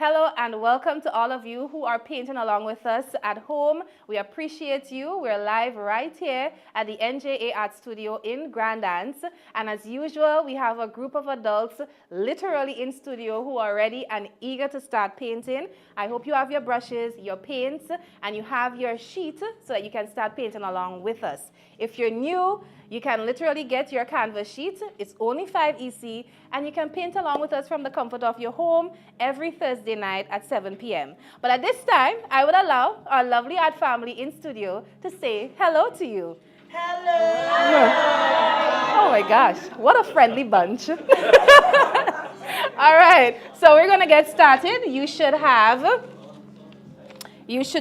Hello and welcome to all of you who are painting along with us at home. We appreciate you. We're live right here at the NJA Art Studio in Grenada. And as usual, we have a group of adults literally in studio who are ready and eager to start painting. I hope you have your brushes, your paints, and you have your sheet so that you can start painting along with us. If you're new, you can literally get your canvas sheet. It's only 5 EC, and you can paint along with us from the comfort of your home every Thursday night at 7 p.m. But at this time, I would allow our lovely art family in studio to say hello to you. Hello! Oh my gosh, what a friendly bunch. All right, so we're going to get started.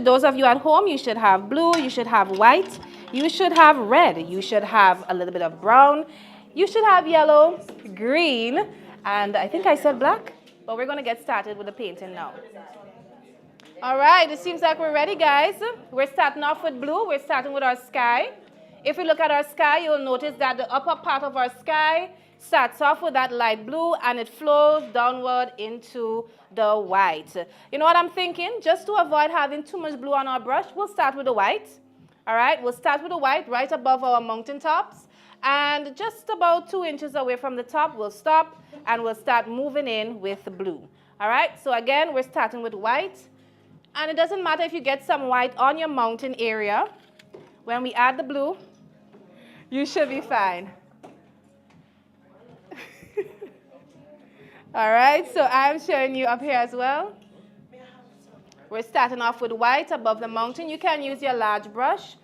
Those of you at home, you should have blue, you should have white, you should have red, you should have a little bit of brown, you should have yellow, green, and I think I said black, but we're going to get started with the painting now. All right, it seems like we're ready, guys. We're starting off with blue. We're starting with our sky. If we look at our sky, you'll notice that the upper part of our sky starts off with that light blue and it flows downward into the white. You know what I'm thinking? Just to avoid having too much blue on our brush, we'll start with the white. All right, we'll start with the white right above our mountain tops. And just about 2 inches away from the top, we'll stop and we'll start moving in with the blue. All right, so again, we're starting with white. And it doesn't matter if you get some white on your mountain area. When we add the blue, you should be fine. All right, so I'm showing you up here as well. We're starting off with white above the mountain. You can use your large brush.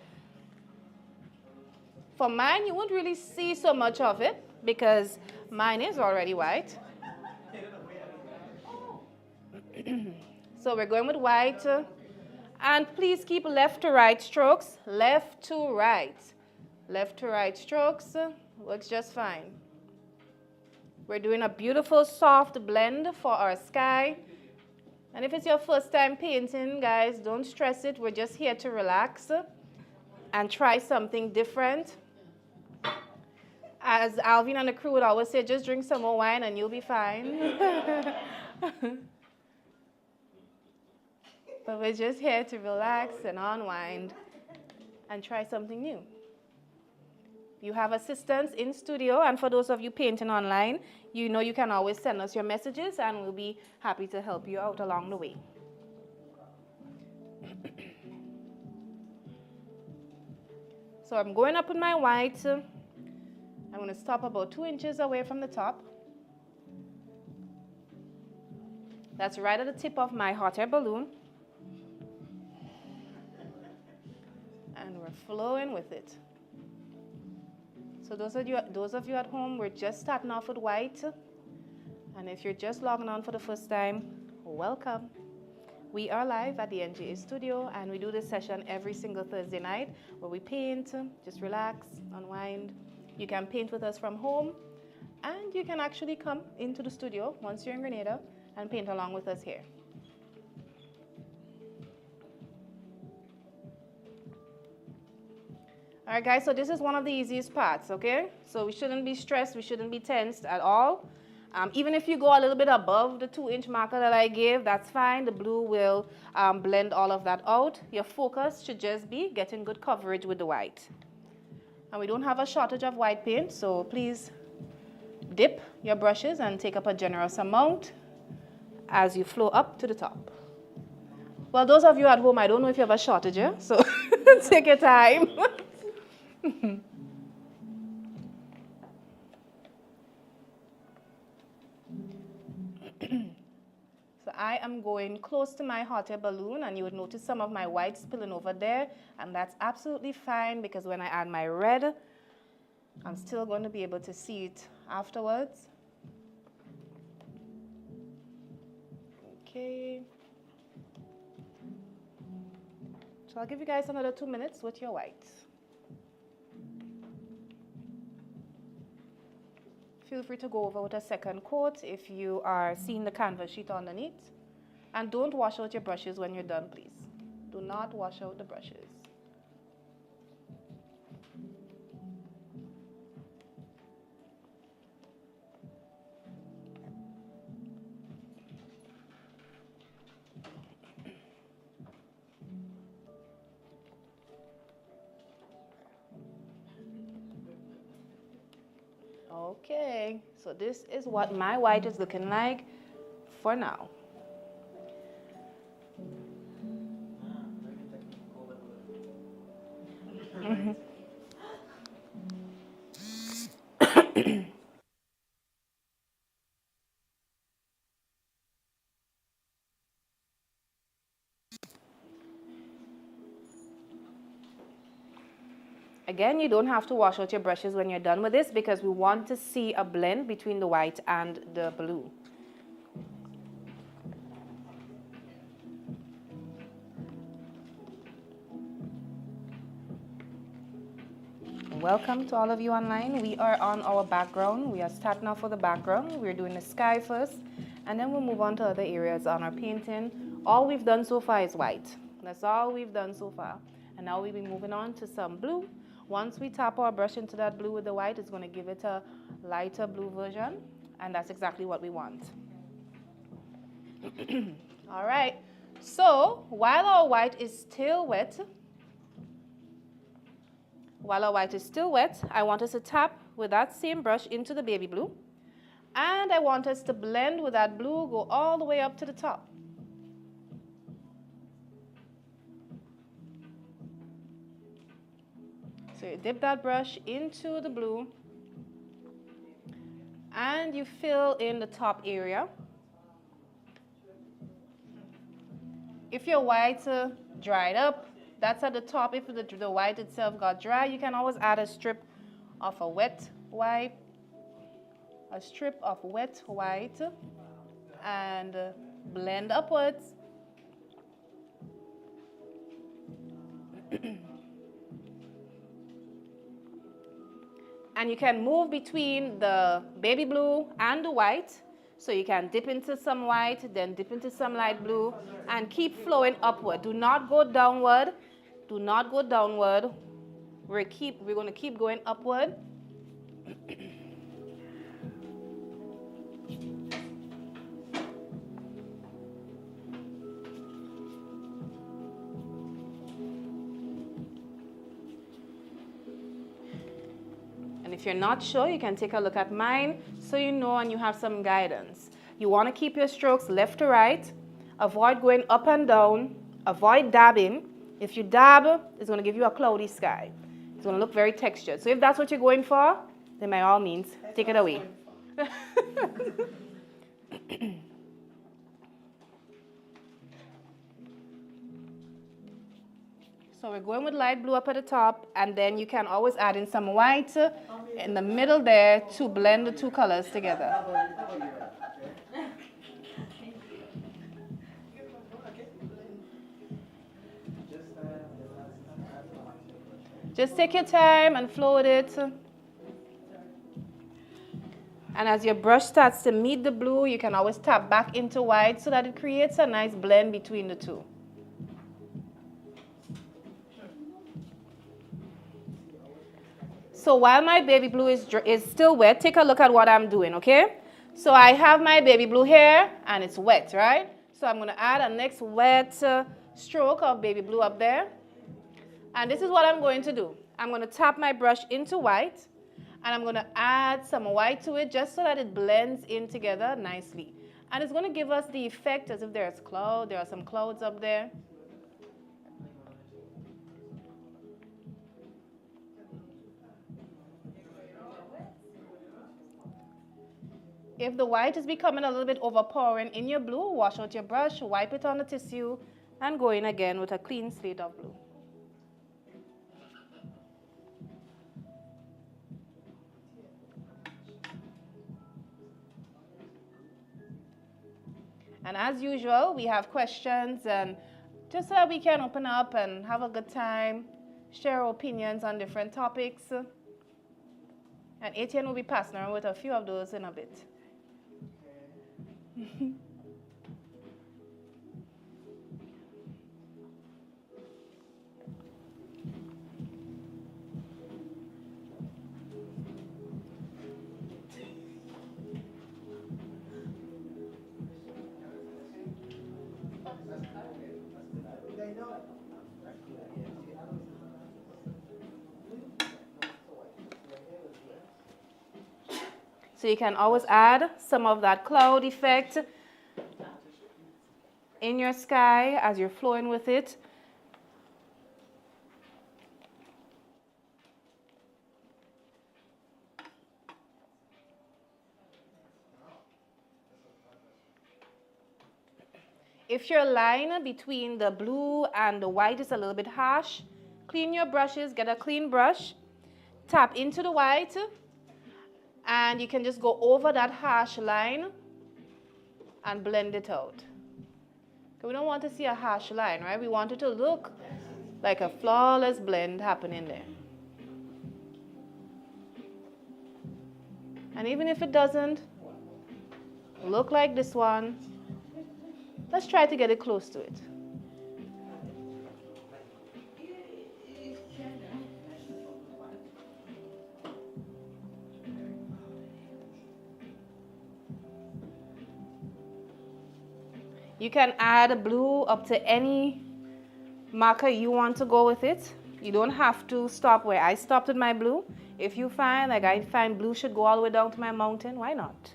For mine, you won't really see so much of it because mine is already white. So we're going with white. And please keep left to right strokes. Left to right. Left to right strokes works just fine. We're doing a beautiful soft blend for our sky. And if it's your first time painting, guys, don't stress it. We're just here to relax and try something different. As Alvin and the crew would always say, just drink some more wine and you'll be fine. But we're just here to relax and unwind and try something new. You have assistants in studio, and for those of you painting online, you know you can always send us your messages and we'll be happy to help you out along the way. So I'm going up with my white. I'm going to stop about 2 inches away from the top. That's right at the tip of my hot air balloon. And we're flowing with it. So those of you at home, we're just starting off with white. And if you're just logging on for the first time, welcome. We are live at the NJA studio, and we do this session every single Thursday night where we paint, just relax, unwind. You can paint with us from home, and you can actually come into the studio once you're in Grenada and paint along with us here. All right, guys, so this is one of the easiest parts, okay? So we shouldn't be stressed, we shouldn't be tensed at all. Even if you go a little bit above the 2-inch marker that I gave, that's fine. The blue will blend all of that out. Your focus should just be getting good coverage with the white. And we don't have a shortage of white paint, so please dip your brushes and take up a generous amount as you flow up to the top. Well, those of you at home, I don't know if you have a shortage, yeah? So take your time. So I am going close to my hot air balloon, and you would notice some of my white spilling over there, and that's absolutely fine because when I add my red, I'm still going to be able to see it afterwards. Okay. So I'll give you guys another 2 minutes with your whites. Feel free to go over with a second coat if you are seeing the canvas sheet underneath. And don't wash out your brushes when you're done, please. Do not wash out the brushes. Okay, so this is what my white is looking like for now. Again, you don't have to wash out your brushes when you're done with this because we want to see a blend between the white and the blue. Welcome to all of you online. We are on our background. We are starting off with the background. We're doing the sky first, and then we'll move on to other areas on our painting. All we've done so far is white. That's all we've done so far. And now we'll be moving on to some blue. Once we tap our brush into that blue with the white, it's going to give it a lighter blue version, and that's exactly what we want. All right. So while our white is still wet, I want us to tap with that same brush into the baby blue. And I want us to blend with that blue, go all the way up to the top. So you dip that brush into the blue and you fill in the top area. If your white dried up, that's at the top. If the white itself got dry, you can always add a strip of a wet white, and blend upwards. And you can move between the baby blue and the white. So you can dip into some white, then dip into some light blue, and keep flowing upward. Do not go downward. Do not go downward. We're going to keep going upward. And if you're not sure, you can take a look at mine so you know and you have some guidance. You want to keep your strokes left to right. Avoid going up and down. Avoid dabbing. If you dab, it's going to give you a cloudy sky. It's going to look very textured. So if that's what you're going for, then by all means, take it away. So we're going with light blue up at the top, and then you can always add in some white in the middle there to blend the two colors together. Just take your time and flow with it. And as your brush starts to meet the blue, you can always tap back into white so that it creates a nice blend between the two. So while my baby blue is still wet, take a look at what I'm doing, okay? So I have my baby blue here, and it's wet, right? So I'm going to add a next wet stroke of baby blue up there. And this is what I'm going to do. I'm going to tap my brush into white, and I'm going to add some white to it just so that it blends in together nicely. And it's going to give us the effect as if there are some clouds up there. If the white is becoming a little bit overpowering in your blue, wash out your brush, wipe it on the tissue, and go in again with a clean slate of blue. And as usual, we have questions, and just so that we can open up and have a good time, share our opinions on different topics. And Etienne will be passing around with a few of those in a bit. So you can always add some of that cloud effect in your sky as you're flowing with it. If your line between the blue and the white is a little bit harsh, clean your brushes, get a clean brush, tap into the white, and you can just go over that harsh line and blend it out. We don't want to see a harsh line, right? We want it to look like a flawless blend happening there. And even if it doesn't look like this one, let's try to get it close to it. You can add blue up to any marker you want to go with it. You don't have to stop where I stopped with my blue. If you find, like I find blue should go all the way down to my mountain, why not?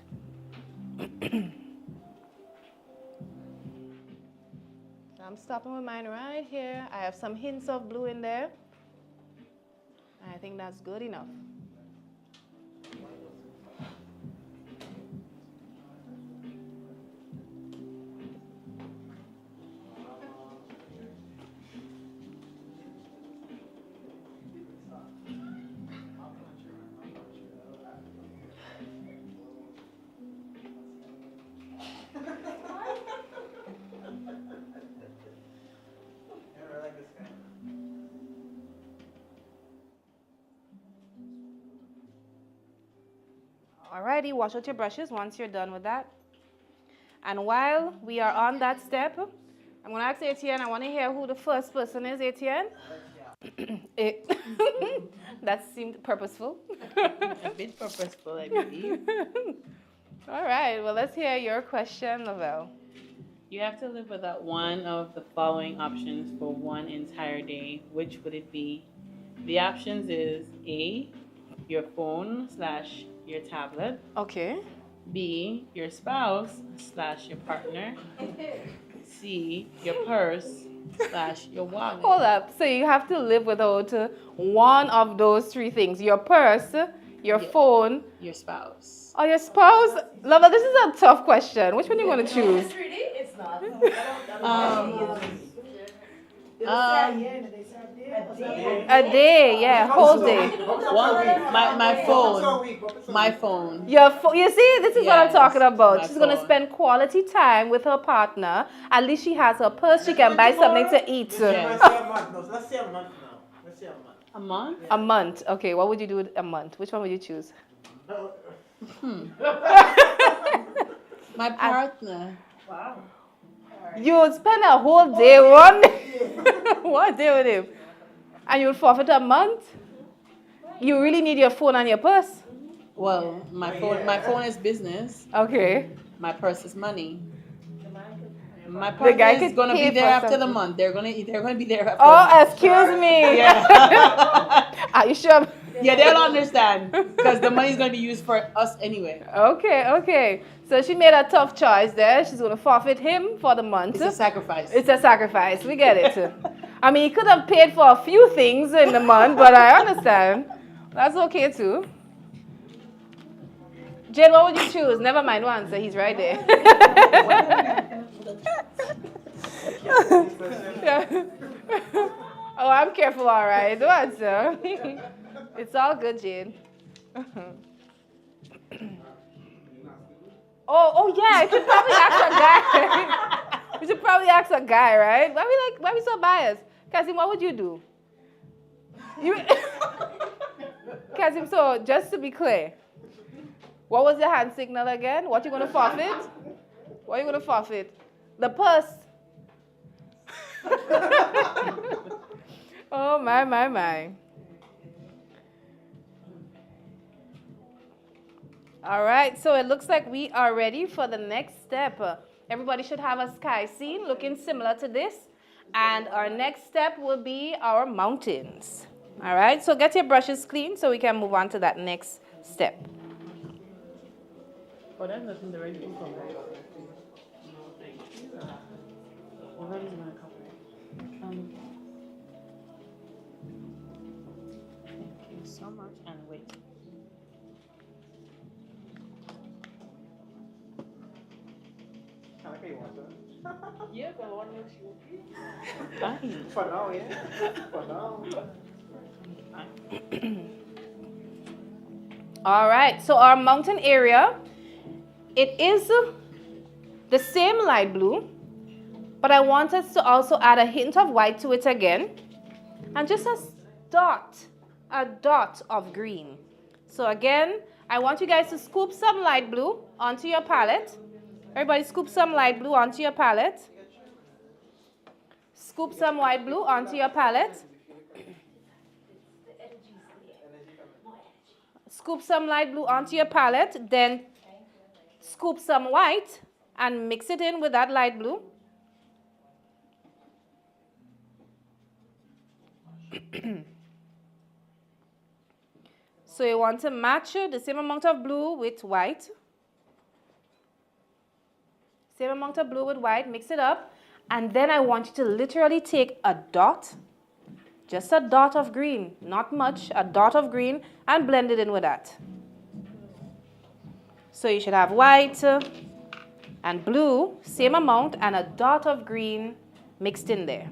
I'm stopping with mine right here. I have some hints of blue in there. I think that's good enough. Alrighty, wash out your brushes once you're done with that. And while we are on that step, I'm going to ask Etienne, I want to hear who the first person is, Etienne. That seemed purposeful. A bit purposeful, I believe. All right, well, let's hear your question, Lavelle. You have to live without one of the following options for one entire day. Which would it be? The options is A, your phone / your tablet. Okay. B, your spouse / your partner. C, your purse / your wallet. Hold up. So you have to live without one of those three things. Your purse, your phone, your spouse. or your spouse. Lava, this is a tough question. Which one are you going to choose? It's not. A day, yeah, whole day. My phone. You see, this is what I'm Yes, talking about. my She's going to phone. spend quality time with her partner. At least she has her purse. She can buy something to eat. Yes. Let's say a month now. Let's say a month. A month? A month. Okay, what would you do with a month? Which one would you choose? My partner. Wow. You would spend a whole day, one day with him. And you would forfeit a month? You really need your phone and your purse? Well, my phone is business. Okay. My purse is money. My The guy partner is could gonna pay be there for after the something. month. They're gonna be there after. Oh, excuse me. Yeah. Are you sure? Yeah, they'll understand because the money is gonna be used for us anyway. Okay. So she made a tough choice there. She's going to forfeit him for the month. It's a sacrifice. It's a sacrifice. We get it. I mean, he could have paid for a few things in the month, but I understand. That's okay too. Jane, what would you choose? Never mind, one answer. He's right there. Yeah. Oh, I'm careful, all right. Don't answer. It's all good, Jane. Oh yeah, I should probably ask a guy. We should probably ask a guy, right? Why we so biased? Kazim, what would you do? Kazim, so just to be clear, what was the hand signal again? What you gonna forfeit? What are you gonna forfeit? The purse. Oh my. All right, so it looks like we are ready for the next step. Everybody should have a sky scene looking similar to this. And our next step will be our mountains. All right, so get your brushes clean so we can move on to that next step. Oh, that's nothing directly from that. No, thank you. Well, that is my cover. Thank you so much. And wait. I like how you want that. Yeah, but one looks you. Fine. For now, yeah. For now. All right, so our mountain area, it is the same light blue, but I want us to also add a hint of white to it again, and just a dot of green. So again, I want you guys to scoop some light blue onto your palette. Everybody scoop some light blue onto your palette. Scoop some white blue onto your palette. Scoop some light blue onto your palette, then scoop some white and mix it in with that light blue. So you want to match the same amount of blue with white. Same amount of blue with white, mix it up. And then I want you to literally take a dot, just a dot of green, not much, a dot of green, and blend it in with that. So you should have white and blue, same amount, and a dot of green mixed in there.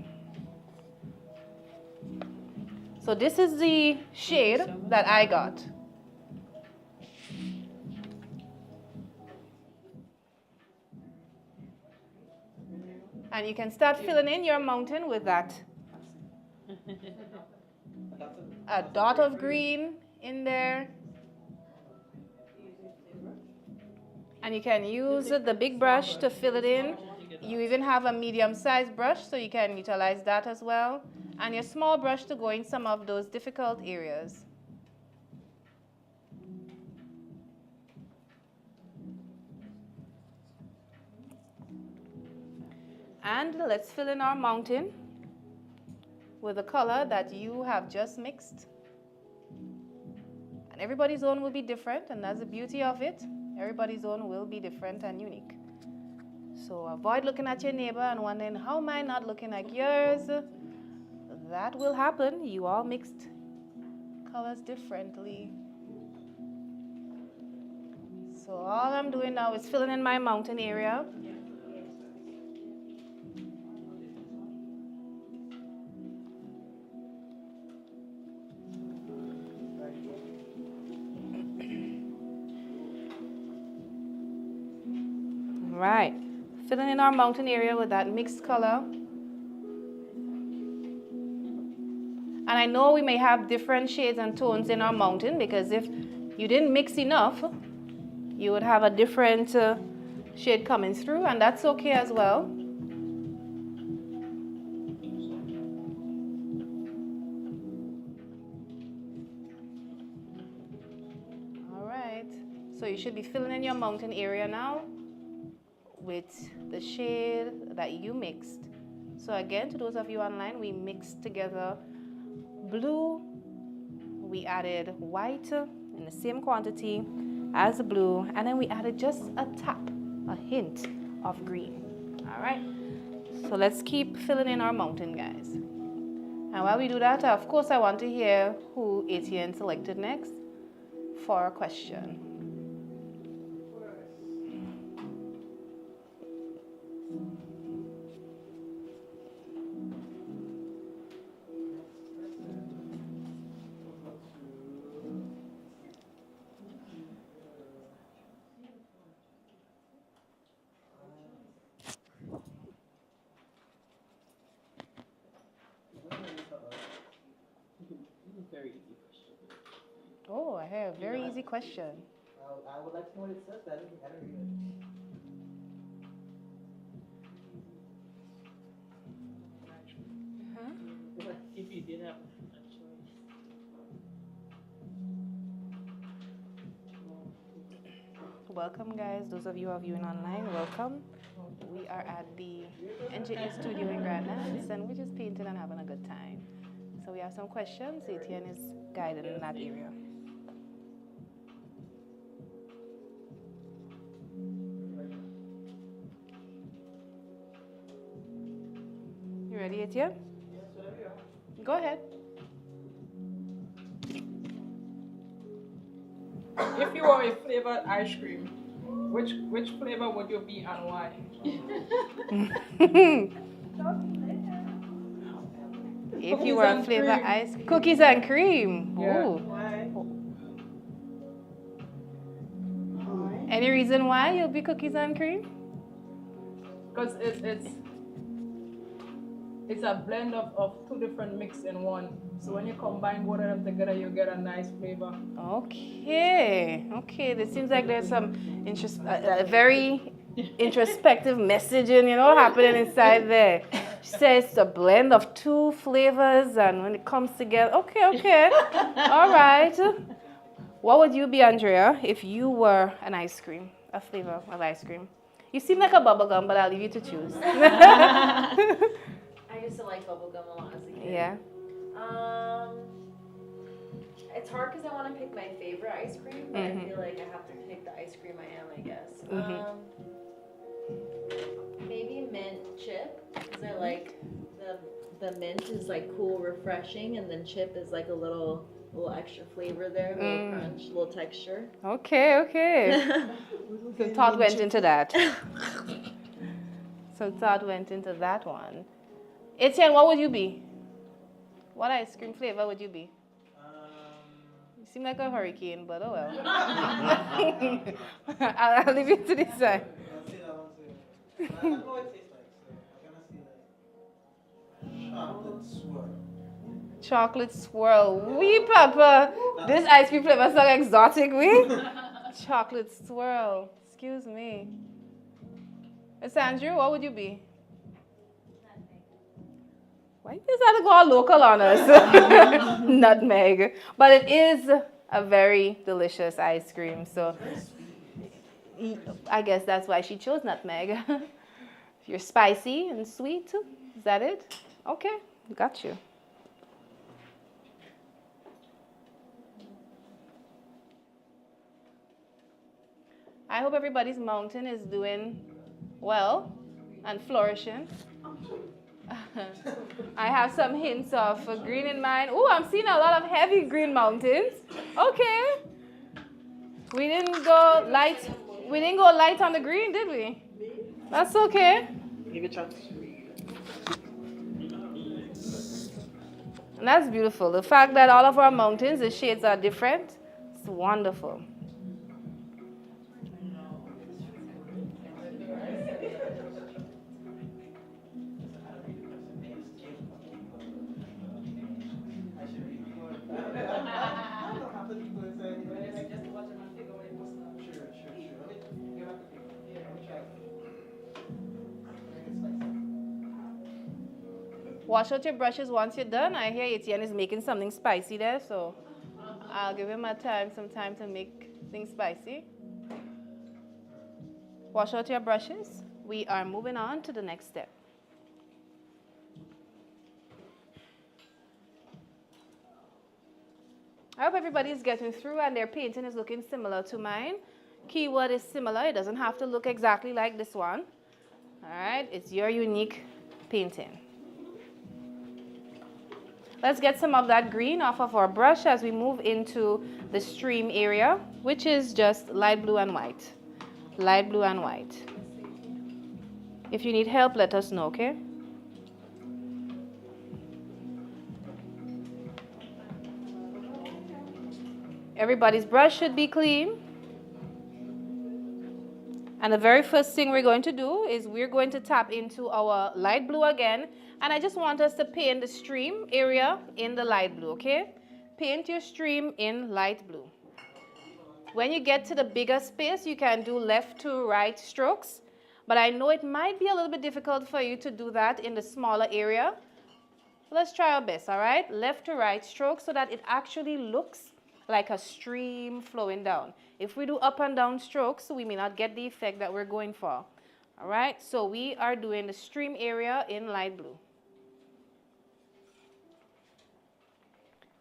So this is the shade that I got. And you can start filling in your mountain with that. A dot of green in there. And you can use the big brush to fill it in. You even have a medium-sized brush, so you can utilize that as well. And your small brush to go in some of those difficult areas. And let's fill in our mountain with the color that you have just mixed. And everybody's own will be different, and that's the beauty of it. Everybody's own will be different and unique. So avoid looking at your neighbor and wondering, how am I not looking like yours? That will happen. You all mixed colors differently. So all I'm doing now is filling in my mountain area. Right, filling in our mountain area with that mixed color. And I know we may have different shades and tones in our mountain, because if you didn't mix enough, you would have a different shade coming through, and that's okay as well. All right, so you should be filling in your mountain area now with the shade that you mixed. So again, to those of you online, we mixed together blue, we added white in the same quantity as the blue, and then we added just a tap, a hint of green. All right, so let's keep filling in our mountain, guys. And while we do that, of course, I want to hear who Etienne selected next for a question. Very easy question. Oh, I have a very easy question. I would like to know what it says, but I don't read it. Huh? If you did have a choice. Welcome, guys. Those of you who are viewing online, welcome. We are at the engineer studio in Grenada, and we're just painting and having a good time. So we have some questions. Etienne is guided in that area. ready, Etienne? Yes, whatever you want. Go ahead. If you were a flavored ice cream, which flavor would you be and why? If you Cookies were a and flavor cream. ice cookies and cream. Yeah. Ooh. Why? Any reason why you'll be cookies and cream? Because it's a blend of two different mix in one. So when you combine both of them together, you get a nice flavor. Okay. Okay. This seems like there's some a very introspective messaging, happening inside there. She says it's a blend of two flavors, and when it comes together, okay. All right. What would you be, Andrea, if you were an ice cream, a flavor of ice cream? You seem like a bubblegum, but I'll leave you to choose. I used to like bubblegum a lot as a kid. Yeah. It's hard because I want to pick my favorite ice cream, but I feel like I have to pick the ice cream I am, I guess. Maybe mint chip, because I like the mint is like cool, refreshing, and then chip is like a little extra flavor there, a little crunch, a little texture. Okay. So thought went into that. One. Etienne, what would you be? What ice cream flavor would you be? You seem like a hurricane, but oh well. I'll leave you to decide. I'll say that one too. I don't know what it tastes like, so I'm gonna say chocolate swirl. Chocolate swirl. Wee papa. This ice cream flavor so exotic, we? Chocolate swirl. Excuse me. Miss Andrew, what would you be? Why you just have to go all local on us? Nutmeg. But it is a very delicious ice cream. So I guess that's why she chose nutmeg. You're spicy and sweet. Is that it? Okay, got you. I hope everybody's mountain is doing well and flourishing. I have some hints of green in mind. Oh, I'm seeing a lot of heavy green mountains. Okay. We didn't go light on the green, did we? That's okay. Give it a chance. And that's beautiful. The fact that all of our mountains, the shades are different, it's wonderful. Wash out your brushes once you're done. I hear Etienne is making something spicy there, so I'll give him some time to make things spicy. Wash out your brushes. We are moving on to the next step. I hope everybody is getting through and their painting is looking similar to mine. Keyword is similar. It doesn't have to look exactly like this one. All right, it's your unique painting. Let's get some of that green off of our brush as we move into the stream area, which is just light blue and white. Light blue and white. If you need help, let us know, okay? Everybody's brush should be clean. And the very first thing we're going to do is we're going to tap into our light blue again. And I just want us to paint the stream area in the light blue, okay? Paint your stream in light blue. When you get to the bigger space, you can do left to right strokes. But I know it might be a little bit difficult for you to do that in the smaller area. Let's try our best, all right? Left to right strokes so that it actually looks like a stream flowing down. If we do up and down strokes, we may not get the effect that we're going for. All right, so we are doing the stream area in light blue.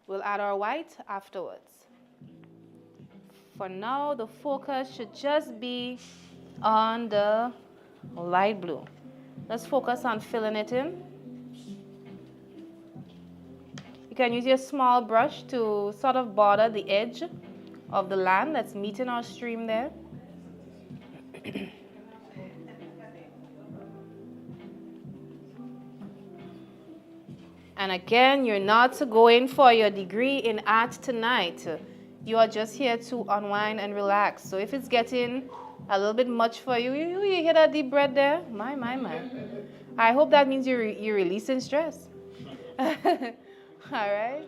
We'll add our white afterwards. For now, the focus should just be on the light blue. Let's focus on filling it in. can use your small brush to sort of border the edge of the land that's meeting our stream there. And again, you're not going for your degree in art tonight. You are just here to unwind and relax. So if it's getting a little bit much for you, you hear that deep breath there? My. I hope that means you're releasing stress. All right.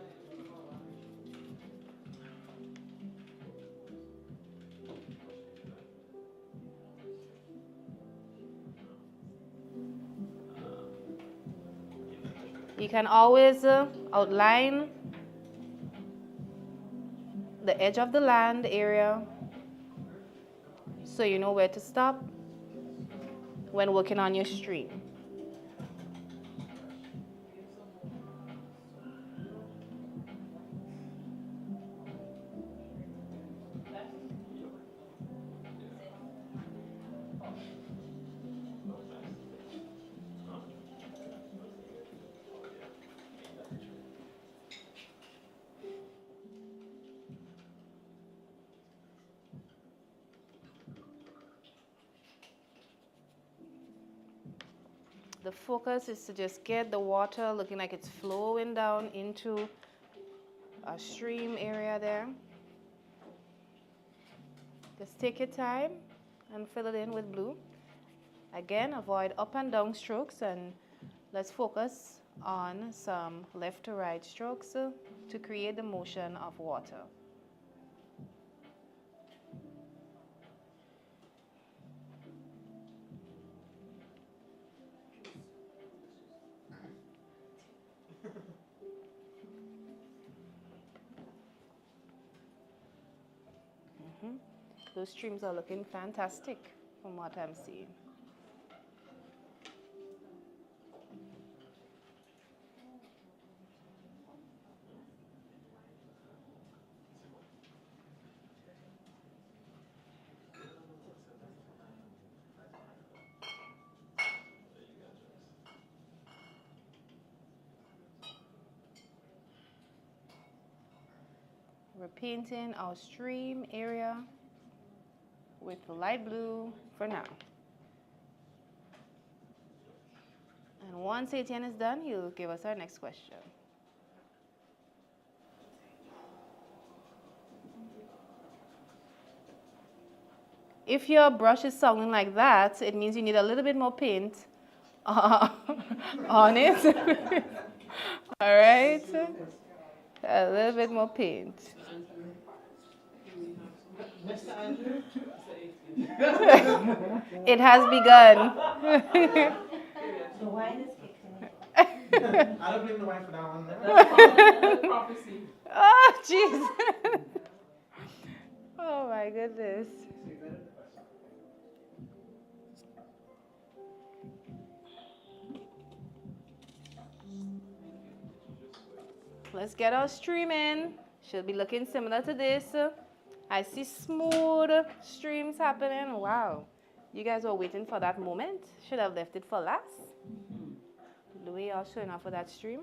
You can always outline the edge of the land area so you know where to stop when working on your stream. The focus is to just get the water looking like it's flowing down into a stream area there. Just take your time and fill it in with blue. Again, avoid up and down strokes, and let's focus on some left to right strokes to create the motion of water. Those streams are looking fantastic from what I'm seeing. We're painting our stream area with the light blue for now. And once Etienne is done, he'll give us our next question. If your brush is sounding like that, it means you need a little bit more paint on it. All right? A little bit more paint. Mr. Andrew? It has begun. The wine is kicking in. I don't blame the wine for that one. That's prophecy. Oh, jeez. Oh, my goodness. Let's get our stream in. Should be looking similar to this. I see smooth streams happening. Wow. You guys were waiting for that moment. Should have left it for last. Louis, y'all showing off for that stream.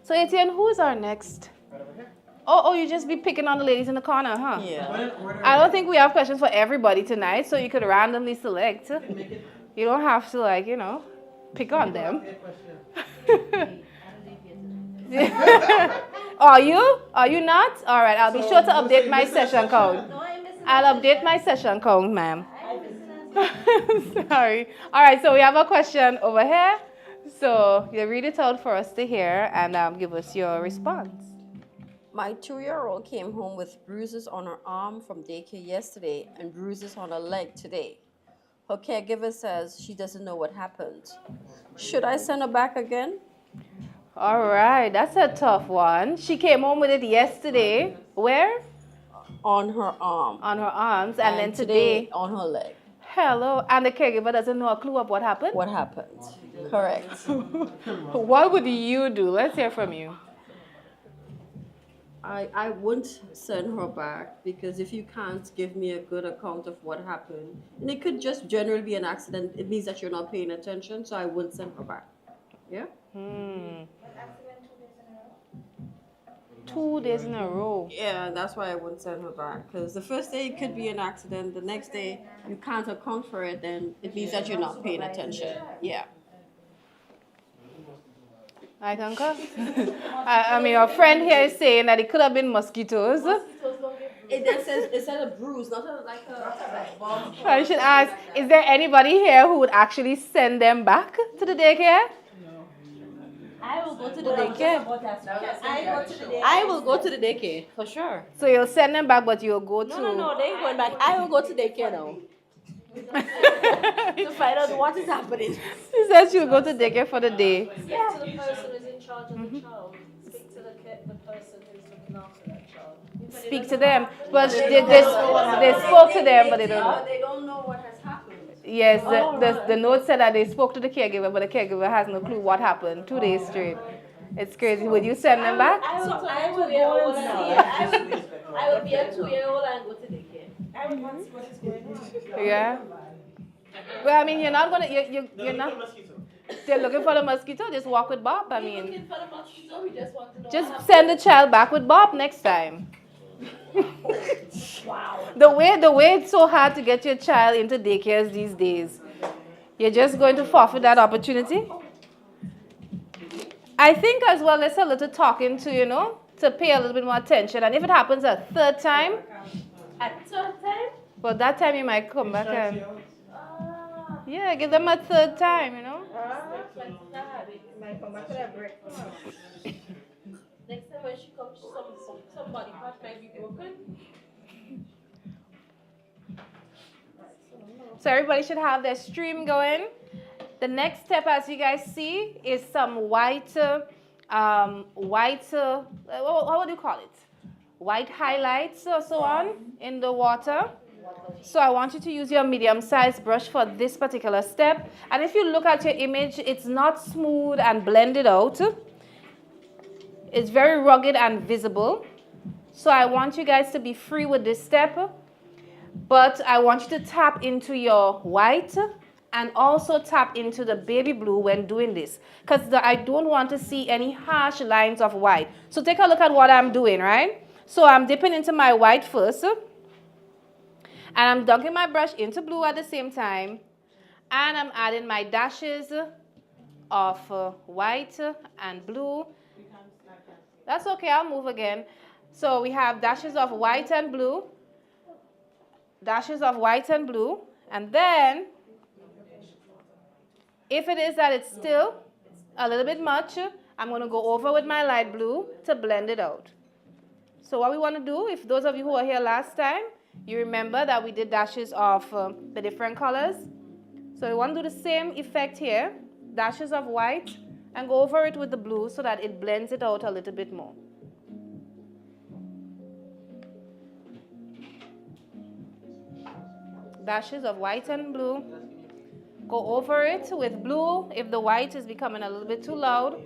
So, Etienne, who's our next? Right over here. Oh, you just be picking on the ladies in the corner, huh? Yeah. I don't think we have questions for everybody tonight, so you could randomly select. Make it. You don't have to, like, you know, pick on them. Are you? Are you not? All right, I'll be sure to update my session count. No, I missed I'll update my session count, ma'am. I missed Sorry. All right, so we have a question over here. So you read it out for us to hear and give us your response. My 2-year-old came home with bruises on her arm from daycare yesterday and bruises on her leg today. Her caregiver says she doesn't know what happened. Should I send her back again? All right, that's a tough one. She came home with it yesterday. Where? On her arm. On her arms, and then today on her leg. Hello, and the caregiver doesn't know a clue of what happened? What happened? Correct. What would you do? Let's hear from you. I wouldn't send her back because if you can't give me a good account of what happened, and it could just generally be an accident, it means that you're not paying attention, so I wouldn't send her back. Yeah? Hmm. What accident took place 2 days in a row. Yeah, that's why I wouldn't send her back. Because the first day it could be an accident. The next day you can't account for it. Then it means that you're not paying attention. Yeah. I concur. I mean, your friend here is saying that it could have been mosquitoes. It said a bruise, not like a bomb. I should ask, is there anybody here who would actually send them back to the daycare? I will go to the daycare. I will go to the daycare for sure. So you'll send them back, but you'll go to... No, they ain't going back. I will go to daycare now. To find out what is happening. She says she'll go to daycare for the day. Speak to the person who's in charge of the child. Speak to the person who's looking after that child. Speak to them. But they spoke to them, but they don't know. They don't know what has happened. Yes, the note said that they spoke to the caregiver, but the caregiver has no clue what happened 2 days straight. It's crazy. Would you send them back? I will go and see. I will be a 2-year-old and go to daycare. I would want to see what is going on. Yeah. Well, I mean, you're not gonna. You're not. They're looking for the mosquito. Just walk with Bob. I mean, Looking for the mosquito, we just want to know. just send the child back with Bob next time. Wow. The way it's so hard to get your child into daycares these days, you're just going to forfeit that opportunity. I think as well, there's a little talking to pay a little bit more attention. And if it happens a third time, At third time? well, that time you might come back and yeah, give them a third time. Might come back to that break. Next time when she comes, somebody part might be broken. So everybody should have their stream going. The next step, as you guys see, is some white, what would you call it? White highlights or so on in the water. So I want you to use your medium-sized brush for this particular step. And if you look at your image, it's not smooth and blended out. It's very rugged and visible. So I want you guys to be free with this step. But I want you to tap into your white and also tap into the baby blue when doing this. Because I don't want to see any harsh lines of white. So take a look at what I'm doing, right? So I'm dipping into my white first. And I'm dunking my brush into blue at the same time. And I'm adding my dashes of white and blue. That's okay, I'll move again. So we have dashes of white and blue. Dashes of white and blue. And then, if it is that it's still a little bit much, I'm going to go over with my light blue to blend it out. So what we want to do, if those of you who were here last time, you remember that we did dashes of the different colors. So we want to do the same effect here, dashes of white, and go over it with the blue so that it blends it out a little bit more. Dashes of white and blue. Go over it with blue if the white is becoming a little bit too loud.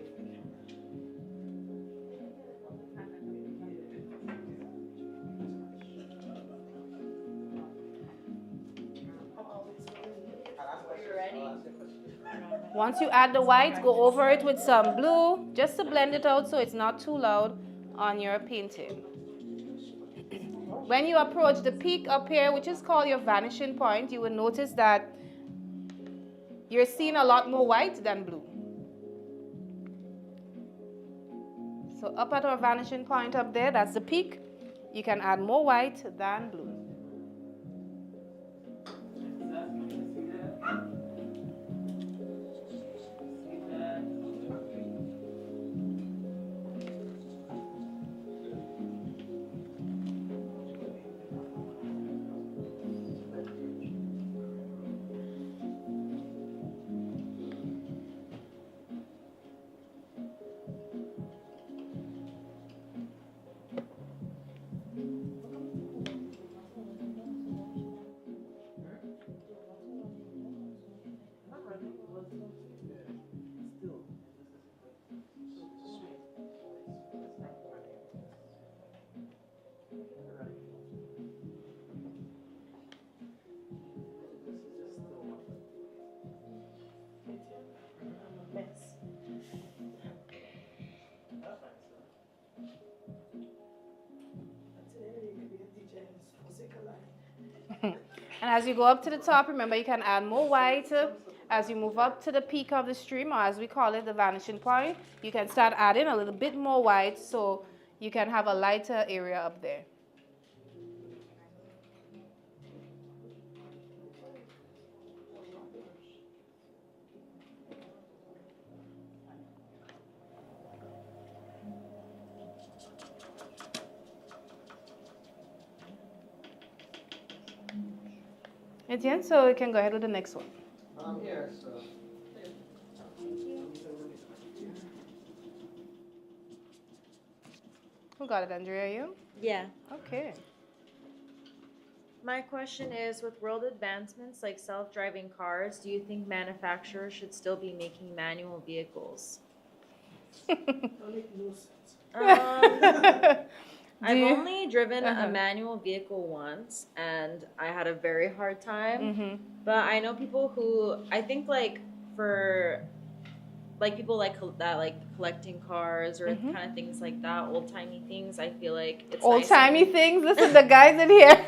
Once you add the white, go over it with some blue just to blend it out so it's not too loud on your painting. When you approach the peak up here, which is called your vanishing point, you will notice that you're seeing a lot more white than blue. So up at our vanishing point up there, that's the peak. You can add more white than blue. And as you go up to the top, remember you can add more white. As you move up to the peak of the stream, or as we call it, the vanishing point, you can start adding a little bit more white so you can have a lighter area up there. Etienne, so you can go ahead with the next one. I'm here, so. Who got it, Andrea? You? Yeah. Okay. My question is, with world advancements like self-driving cars, do you think manufacturers should still be making manual vehicles? I've only driven a manual vehicle once, and I had a very hard time. But I know people who, I think like for like people like that, like collecting cars or kind of things like that, old timey things. I feel like it's old nice timey things. Listen, the guys in here.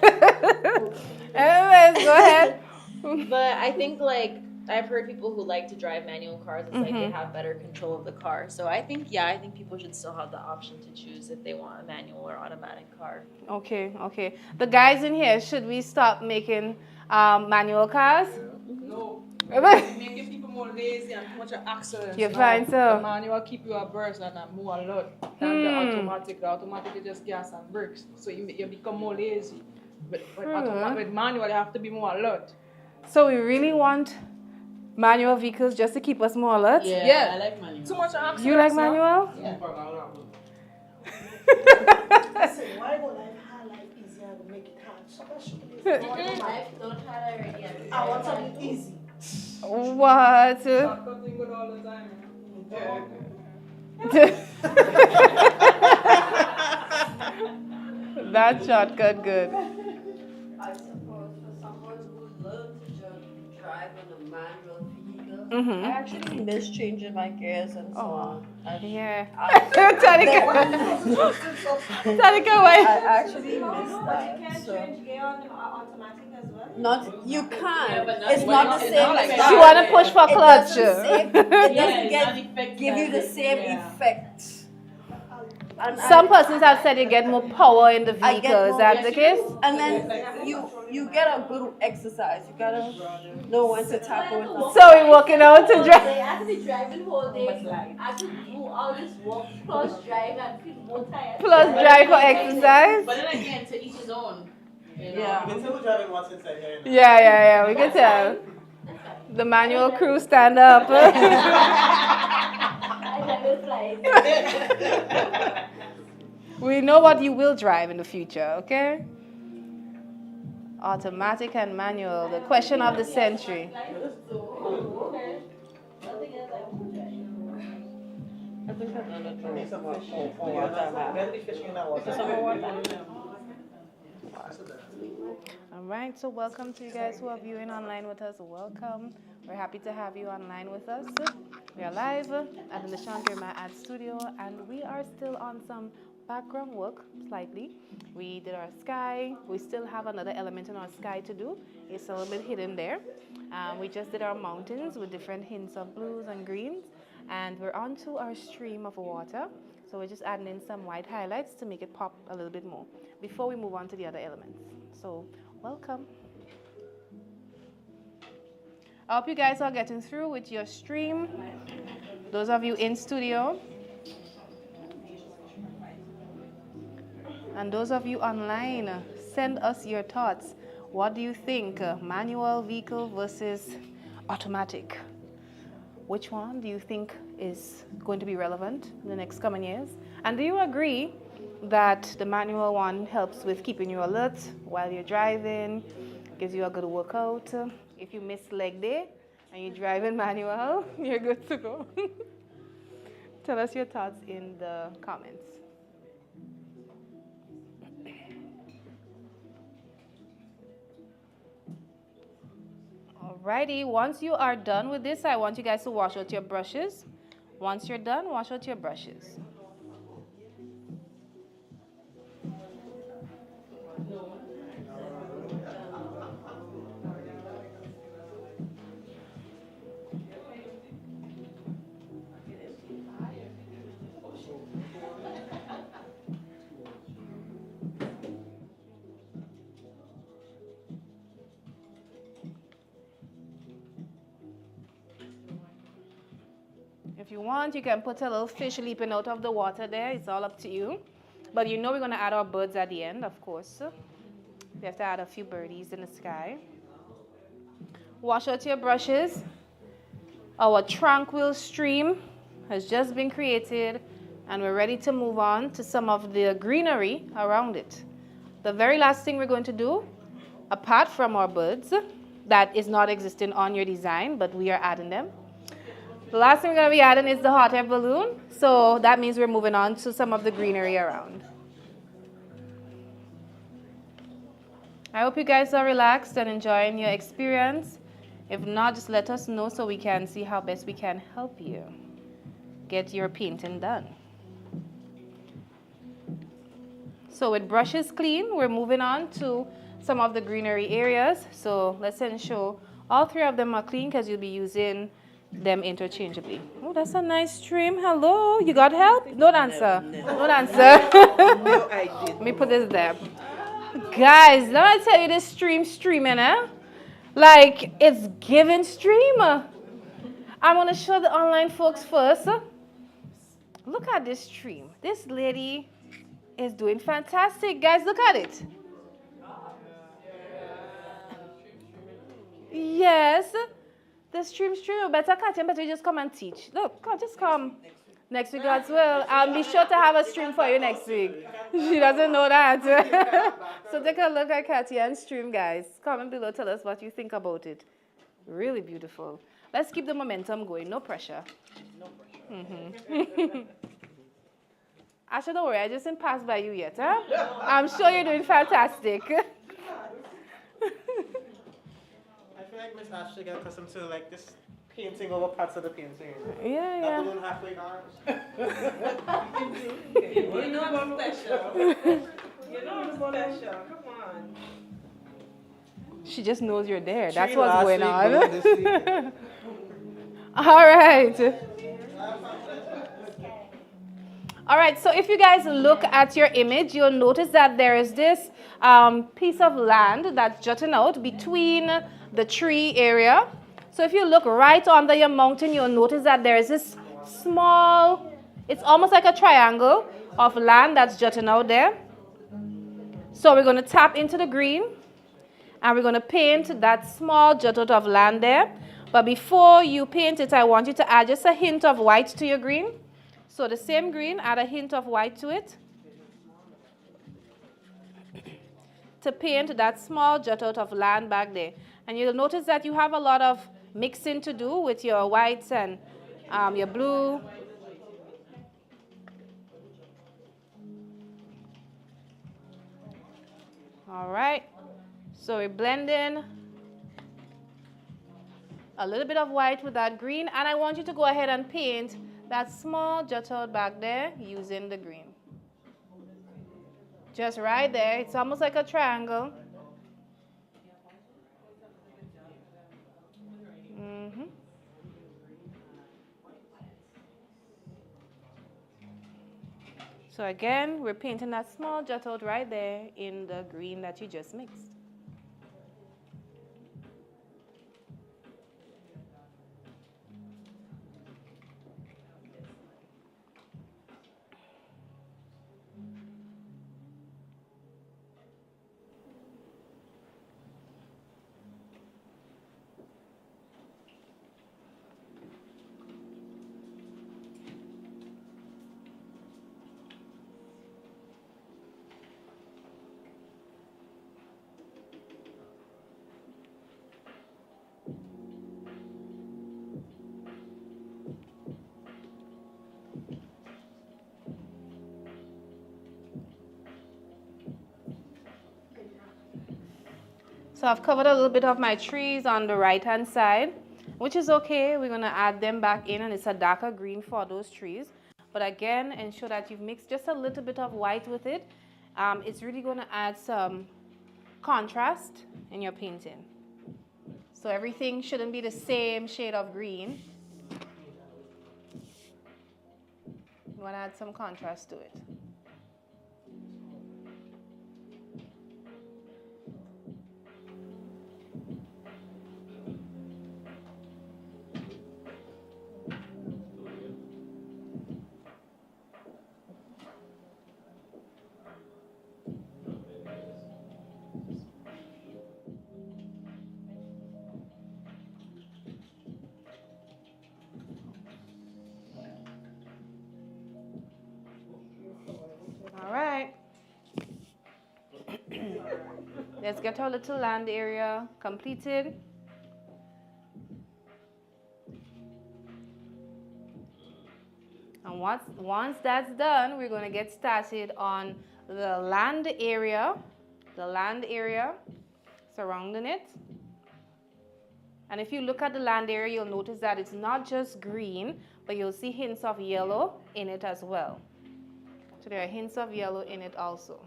Anyways, go ahead. But I think like I've heard people who like to drive manual cars. It's like they have better control of the car. So I think I think people should still have the option to choose if they want a manual or automatic car. Okay, okay. The guys in here, should we stop making manual cars? No. Making people more lazy and too much accidents. You find so? The manual keep you abreast and move a lot than the automatic. The automatic is just gas and brakes. So you become more lazy. But with manual, you have to be more alert. So we really want manual vehicles just to keep us more alert? Yeah, I like manual. Too much accidents. You like manual? Yeah. Listen, why go life hard, life easier to make it hard? Life don't have already. I want something easy. What? Shortcutting good all the time. That shortcut good. I suppose for someone who learned to drive on a manual vehicle, I actually miss changing my gears and so on. Yeah. Tanika, why? I actually miss but you that. can't So. change gear on the automatic as well. Not you can. but not- It's but not not- the it's same. not like as that. You want to push for It clutch? doesn't give you the same effect. And Some persons have said you get more power in the I vehicle. get Is more- that the case? And then you get a good exercise. You gotta know when to tap on. So we're working out to drive. I could be driving whole day. I could do all this walk plus drive and feel more tired. Plus drive for exercise. But then again, to each his own. You know? Yeah. You can tell driving what's inside here. Yeah. We can tell. The manual crew stand up. I never fly. We know what you will drive in the future, okay? Automatic and manual, the question of the century. I think another Need some drink. fish. Plenty fish in that water. All right, so welcome to you guys who are viewing online with us. Welcome. We're happy to have you online with us. We are live at the Nishangrima Ad Studio, and we are still on some background work, slightly. We did our sky. We still have another element in our sky to do. It's a little bit hidden there. We just did our mountains with different hints of blues and greens, and we're on to our stream of water. So we're just adding in some white highlights to make it pop a little bit more before we move on to the other elements. So welcome. I hope you guys are getting through with your stream. Those of you in studio. And those of you online, send us your thoughts. What do you think? Manual vehicle versus automatic? Which one do you think is going to be relevant in the next coming years? And do you agree that the manual one helps with keeping you alert while you're driving, gives you a good workout? If you miss leg day and you're driving manual, you're good to go. Tell us your thoughts in the comments. Alrighty, once you are done with this, I want you guys to wash out your brushes. Once you're done, wash out your brushes. If you want, you can put a little fish leaping out of the water there. It's all up to you. But you know we're going to add our birds at the end, of course. We have to add a few birdies in the sky. Wash out your brushes. Our tranquil stream has just been created, and we're ready to move on to some of the greenery around it. The very last thing we're going to do, apart from our birds, that is not existing on your design, but we are adding them. The last thing we're going to be adding is the hot air balloon. So that means we're moving on to some of the greenery around. I hope you guys are relaxed and enjoying your experience. If not, just let us know so we can see how best we can help you get your painting done. So with brushes clean, we're moving on to some of the greenery areas. So let's ensure all three of them are clean because you'll be using them interchangeably. Oh, that's a nice stream. Hello, you got help? Don't answer. Don't answer. No, I did. Let me put this there. Guys, let me tell you this streaming, eh? Like, it's giving stream. I'm going to show the online folks first. Look at this stream. This lady is doing fantastic. Guys, look at it. Yes. The stream. Better catch him, better just come and teach. Look, just come. Next week as well. I'll be sure to have a stream for you next week. She doesn't know that. So take a look at Katia and stream, guys. Comment below, tell us what you think about it. Really beautiful. Let's keep the momentum going. No pressure. No pressure. Mm-hmm. Asha, don't worry. I just didn't pass by you yet. Huh? I'm sure you're doing fantastic. I feel like Miss Ashley got accustomed to like this painting over parts of the painting. Yeah. That balloon halfway down. You know I'm special. You know I'm special. Come on. She just knows you're there. That's Tree what's last going week, on. balloon this week. All right. All right, so if you guys look at your image, you'll notice that there is this piece of land that's jutting out between the tree area. So if you look right under your mountain, you'll notice that there is this small, it's almost like a triangle of land that's jutting out there. So we're going to tap into the green, and we're going to paint that small jut out of land there. But before you paint it, I want you to add just a hint of white to your green. So the same green, add a hint of white to it to paint that small jut out of land back there. And you'll notice that you have a lot of mixing to do with your whites and your blue. All right, so we're blending a little bit of white with that green, and I want you to go ahead and paint that small jut out back there using the green. Just right there. It's almost like a triangle. So again, we're painting that small jut out right there in the green that you just mixed. So I've covered a little bit of my trees on the right-hand side, which is okay. We're going to add them back in, and it's a darker green for those trees. But again, ensure that you've mixed just a little bit of white with it. It's really going to add some contrast in your painting. So everything shouldn't be the same shade of green. You want to add some contrast to it. Let's get our little land area completed. And once that's done, we're going to get started on the land area surrounding it. And if you look at the land area, you'll notice that it's not just green, but you'll see hints of yellow in it as well. So there are hints of yellow in it also.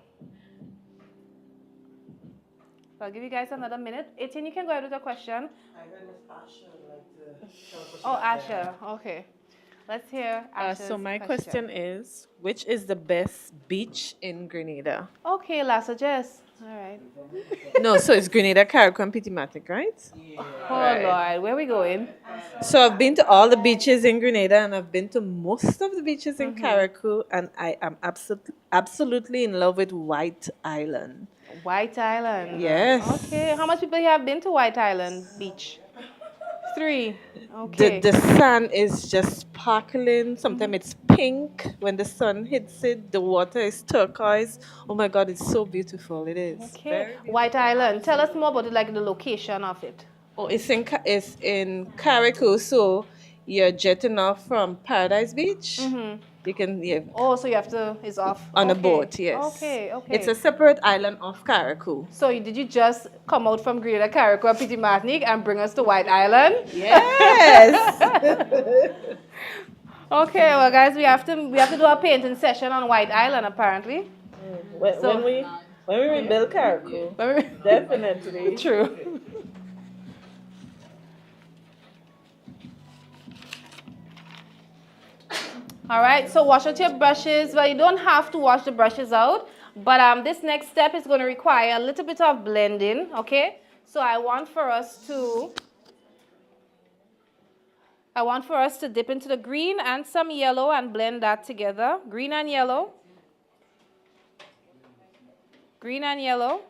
So I'll give you guys another minute. Etienne, you can go ahead with a question. I heard Miss Asha would like to tell us what she Oh, got Asha. Okay. Let's hear Asha's So my question is, which is the best beach in Grenada? Okay, Lassa Jess. All right. No, so it's Grenada, Carriacou, and Pittimatic, right? Oh, Lord. Where are we going? So I've been to all the beaches in Grenada, and I've been to most of the beaches in Carriacou, and I am absolutely in love with White Island. White Island. Yes. Okay. How much people here have been to White Island Beach? 3. Okay. The sand is just sparkling. Sometimes it's pink when the sun hits it. The water is turquoise. Oh my God, it's so beautiful. It is. Okay. White Island. Tell us more about it, like the location of it. Oh, it's in Carriacou, so you're jetting off from Paradise Beach. You can Oh, so you have to, it's off. on a Okay. boat, yes. Okay. It's a separate island off Carriacou. So did you just come out from Grenada, Carriacou, and Petit Martinique and bring us to White Island? Yes. Okay, well guys, we have to do a painting session on White Island apparently. when we rebuild Carriacou, definitely. True. All right, so wash out your brushes. Well, you don't have to wash the brushes out, but this next step is going to require a little bit of blending, okay? So I want for us to dip into the green and some yellow and blend that together. Green and yellow. Green and yellow.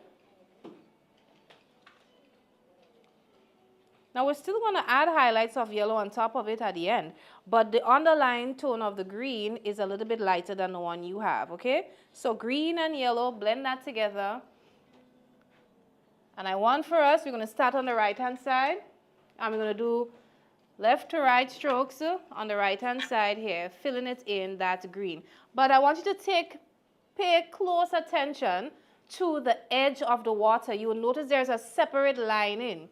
Now we're still going to add highlights of yellow on top of it at the end, but the underlying tone of the green is a little bit lighter than the one you have, okay? So green and yellow, blend that together. And I want for us, we're going to start on the right-hand side. And we're going to do left to right strokes on the right-hand side here, filling it in that green. But I want you to pay close attention to the edge of the water. You will notice there's a separate line in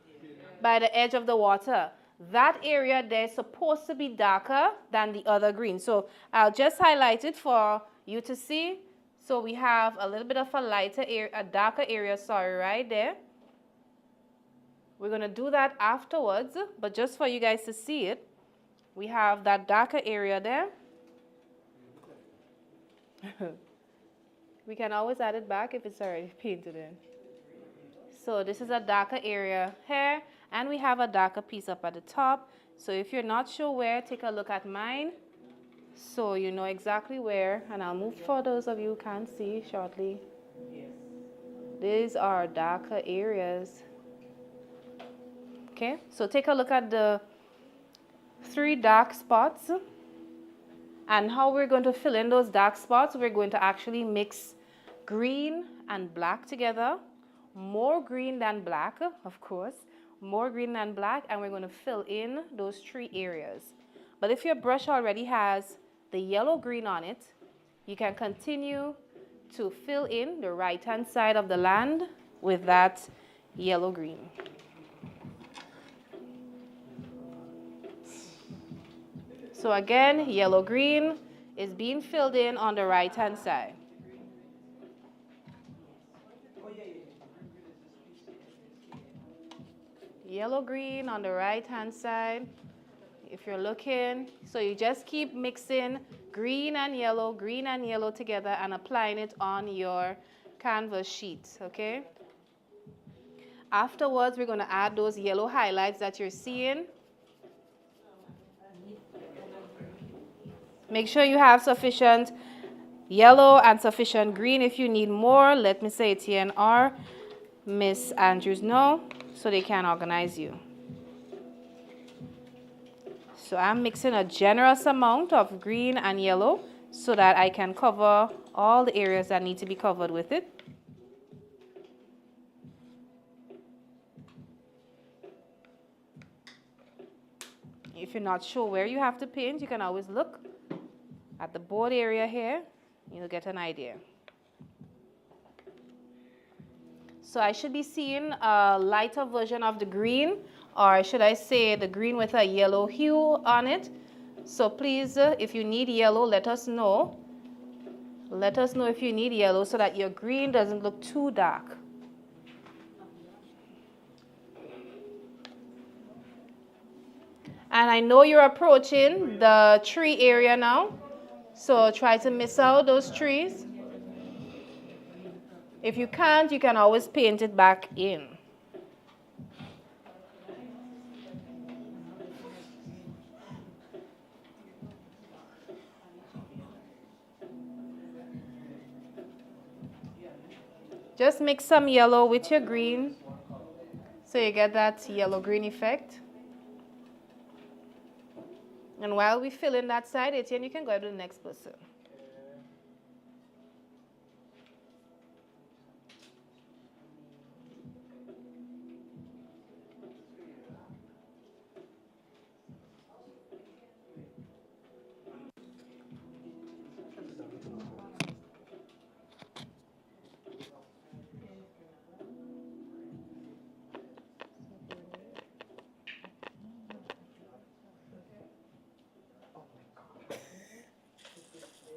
by the edge of the water. That area there is supposed to be darker than the other green. So I'll just highlight it for you to see. So we have a little bit of a lighter area, a darker area, sorry, right there. We're going to do that afterwards, but just for you guys to see it, we have that darker area there. We can always add it back if it's already painted in. So this is a darker area here, and we have a darker piece up at the top. So if you're not sure where, take a look at mine so you know exactly where, and I'll move for those of you who can't see shortly. These are darker areas. Okay, so take a look at the 3 dark spots and how we're going to fill in those dark spots. We're going to actually mix green and black together, more green than black, of course, more green than black, and we're going to fill in those 3 areas. But if your brush already has the yellow green on it, you can continue to fill in the right-hand side of the land with that yellow green. So again, yellow green is being filled in on the right-hand side. Yellow green on the right-hand side. If you're looking, so you just keep mixing green and yellow together and applying it on your canvas sheet, okay? Afterwards, we're going to add those yellow highlights that you're seeing. Make sure you have sufficient yellow and sufficient green. If you need more, let me say Etienne or Miss Andrews know so they can organize you. So I'm mixing a generous amount of green and yellow so that I can cover all the areas that need to be covered with it. if you're not sure where you have to paint, you can always look at the board area here. You'll get an idea. So I should be seeing a lighter version of the green, or should I say the green with a yellow hue on it. So please, if you need yellow, let us know. Let us know if you need yellow so that your green doesn't look too dark. And I know you're approaching the tree area now, so try to miss out those trees. If you can't, you can always paint it back in. Just mix some yellow with your green so you get that yellow-green effect. And while we fill in that side, Etienne, you can go to the next person.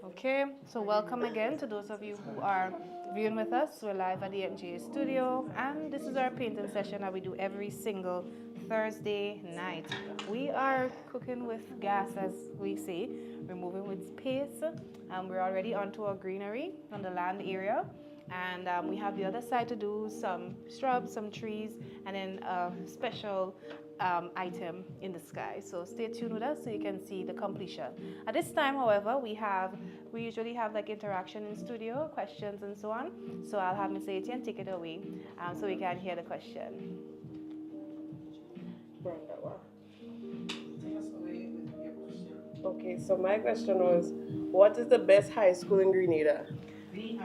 Okay, so welcome again to those of you who are viewing with us. We're live at the NGA studio, and this is our painting session that we do every single Thursday night. We are cooking with gas, as we say. We're moving with pace, and we're already onto our greenery on the land area. And we have the other side to do some shrubs, some trees, and then a special item in the sky. So stay tuned with us so you can see the completion. At this time, however, we usually have like interaction in studio, questions and so on. So I'll have Ms. Etienne take it away so we can hear the question. Okay, so my question was, what is the best high school in Grenada? I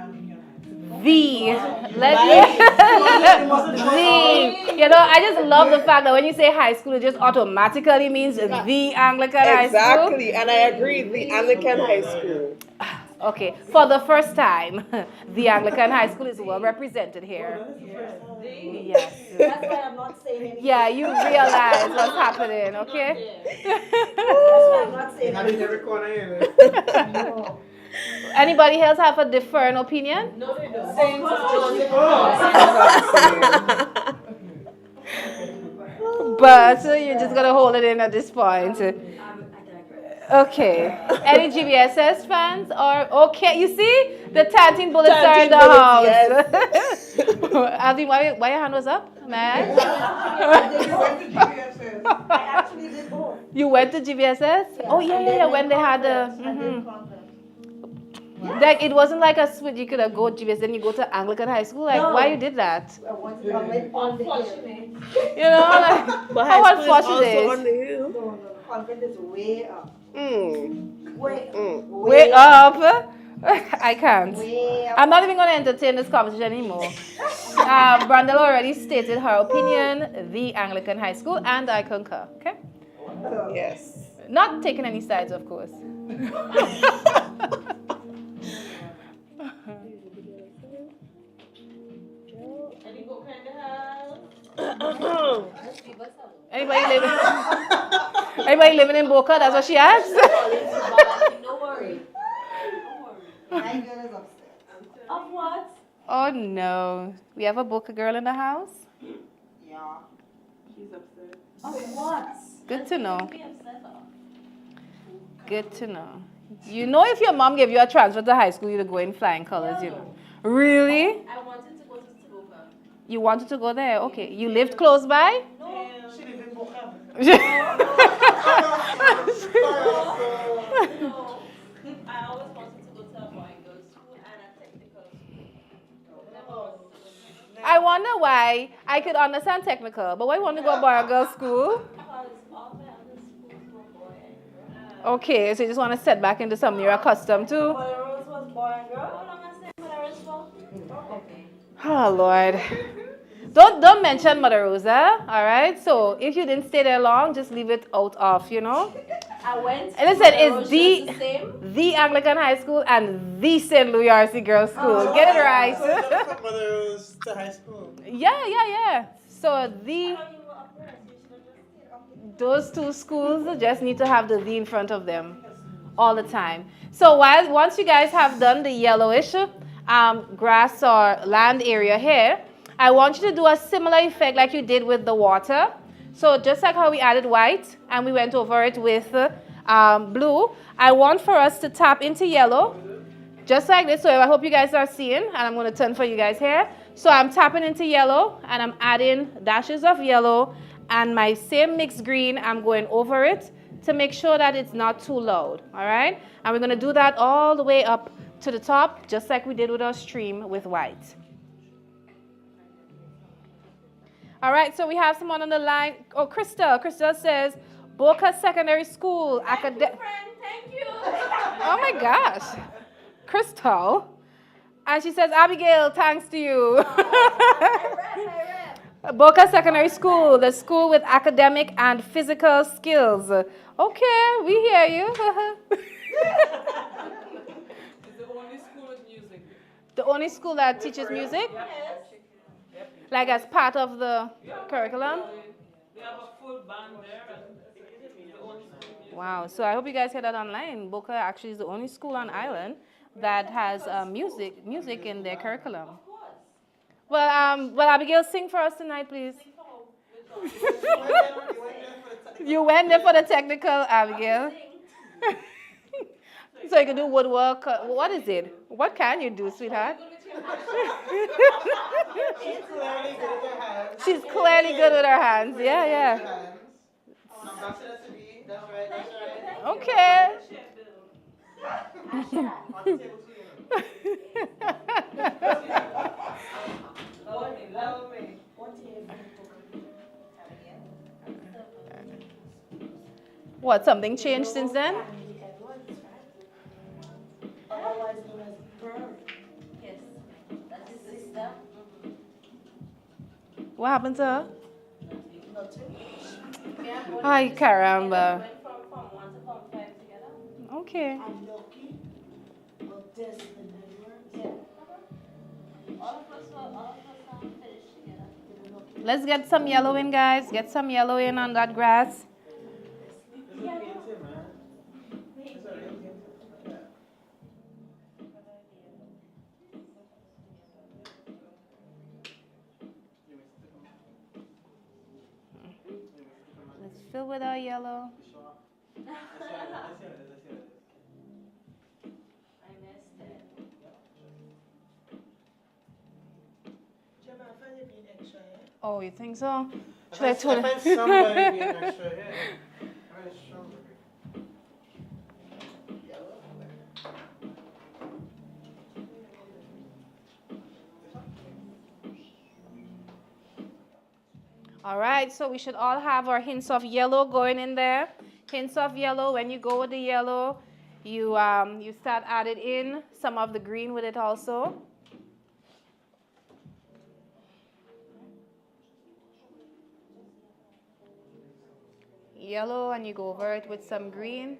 just love the fact that when you say high school, it just automatically means the Anglican High School. Exactly, and I agree, the Anglican High School. Okay, for the first time, the Anglican High School is well represented here. Yes. That's why I'm not saying anything. Yeah, you realize what's happening, okay? That's why I'm not saying Not in anything. every corner here. Anybody else have a different opinion? No, they don't. But you're just gonna hold it in at this point. Okay. Any GBSS fans? Or okay, you see the 13 bullets are in the house. Yes. Alvin, why your hand was up? Man. I actually did both. You went to GBSS? Oh yeah. When they had the. Like it wasn't like a switch. You could have go to GBSS, then you go to Anglican High School. Like why you did that? I went on the hill. You know, like But how high school is unfortunate also on the hill. No, the convent is way up. Way up. I can't. Way up. I'm not even going to entertain this conversation anymore. Brandel already stated her opinion, the Anglican High School, and I concur. Okay? Yes. Not taking any sides, of course. Anybody living in Boca? That's what she asked. Don't worry. My girl is upstairs. Of what? Oh no, we have a Boca girl in the house. Yeah. Of what? Good to know. Be upset of. Good to know. You know, if your mom gave you a transfer to high school, you'd go in flying colors. You know. Really? I wanted to go to Boca. You wanted to go there? Okay. You lived close by? No. She live in Boca. No. I always wanted to go to a boy and girls school and a technical school. I wonder why. I could understand technical, but why you want to go boy or girl school? Because all my other schools were boy and girl. Okay, so you just want to set back into something you're accustomed to? Polaris was boy and girl. How long I said Polaris for? Oh, Lord. Don't mention Mother Rosa, all right? So if you didn't stay there long, just leave it out of, you know. I went. And listen, it's the Anglican High School and the St. Louis RC Girls School. Get it right. So you left from Mother Rose to high school. Yeah. So those two schools just need to have the in front of them all the time. So once you guys have done the yellowish grass or land area here, I want you to do a similar effect like you did with the water. So just like how we added white and we went over it with blue, I want for us to tap into yellow, just like this. So I hope you guys are seeing, and I'm going to turn for you guys here. So I'm tapping into yellow, and I'm adding dashes of yellow, and my same mixed green, I'm going over it to make sure that it's not too loud, all right? And we're going to do that all the way up to the top, just like we did with our stream with white. All right, so we have someone on the line. Oh, Crystal. Crystal says, Boca Secondary School. Thank you. Oh, my gosh. Crystal. And she says, Abigail, thanks to you. I rap. Boca Secondary School, the school with academic and physical skills. Okay, we hear you. It's the only school with music. The only school that teaches music? Like as part of the curriculum? They have a full band there, and it's the only school. Wow, so I hope you guys hear that online. Boca actually is the only school on island that has music in their curriculum. Well, Abigail, sing for us tonight, please. You went there for the technical, Abigail. So you can do woodwork. What is it? What can you do, sweetheart? She's clearly good with her hands. Yeah. Okay. What, something changed since then? What happened to her? Ay, caramba. Okay. Let's get some yellow in, guys. Get some yellow in on that grass. Let's fill with our yellow. Oh, you think so? Should I tell I find somebody being extra here. Very strong. All right, so we should all have our hints of yellow going in there. Hints of yellow. When you go with the yellow, you start adding in some of the green with it also. Yellow, and you go over it with some green.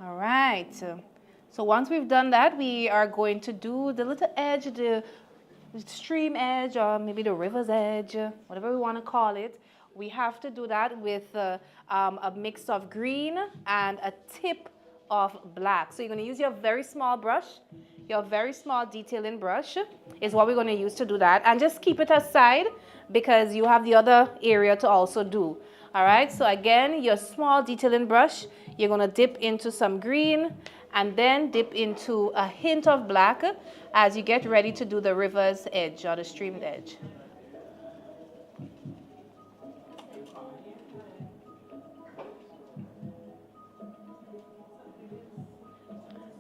All right. So once we've done that, we are going to do the little edge, the stream edge, or maybe the river's edge, whatever we want to call it. We have to do that with a mix of green and a tip of black. So you're going to use your very small brush, your very small detailing brush is what we're going to use to do that. And just keep it aside because you have the other area to also do. All right, so again, your small detailing brush, you're going to dip into some green and then dip into a hint of black as you get ready to do the river's edge or the stream edge.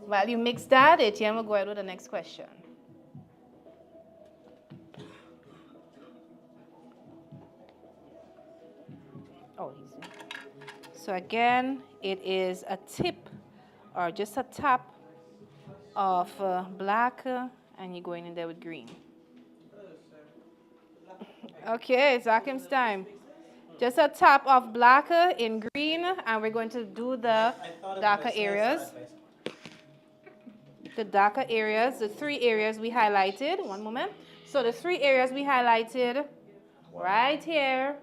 While you mix that, Etienne will go ahead with the next question. Oh, easy. So again, it is a tip or just a tap of black, and you're going in there with green. Okay, it's Akim's time. Just a tap of black in green, and we're going to do the darker areas. The darker areas, the three areas we highlighted. One moment. So the three areas we highlighted right here,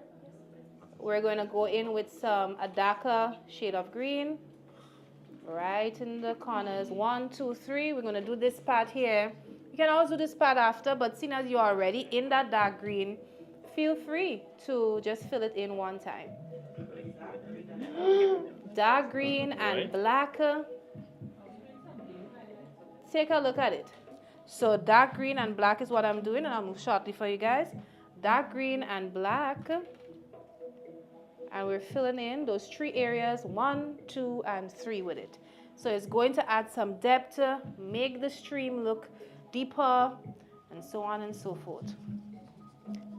we're going to go in with a darker shade of green right in the corners. 1, 2, 3. We're going to do this part here. You can always do this part after, but seeing as you're already in that dark green, feel free to just fill it in one time. Dark green and black. Take a look at it. So dark green and black is what I'm doing, and I'll move shortly for you guys. Dark green and black. And we're filling in those three areas, 1, 2, and 3 with it. So it's going to add some depth, make the stream look deeper, and so on and so forth.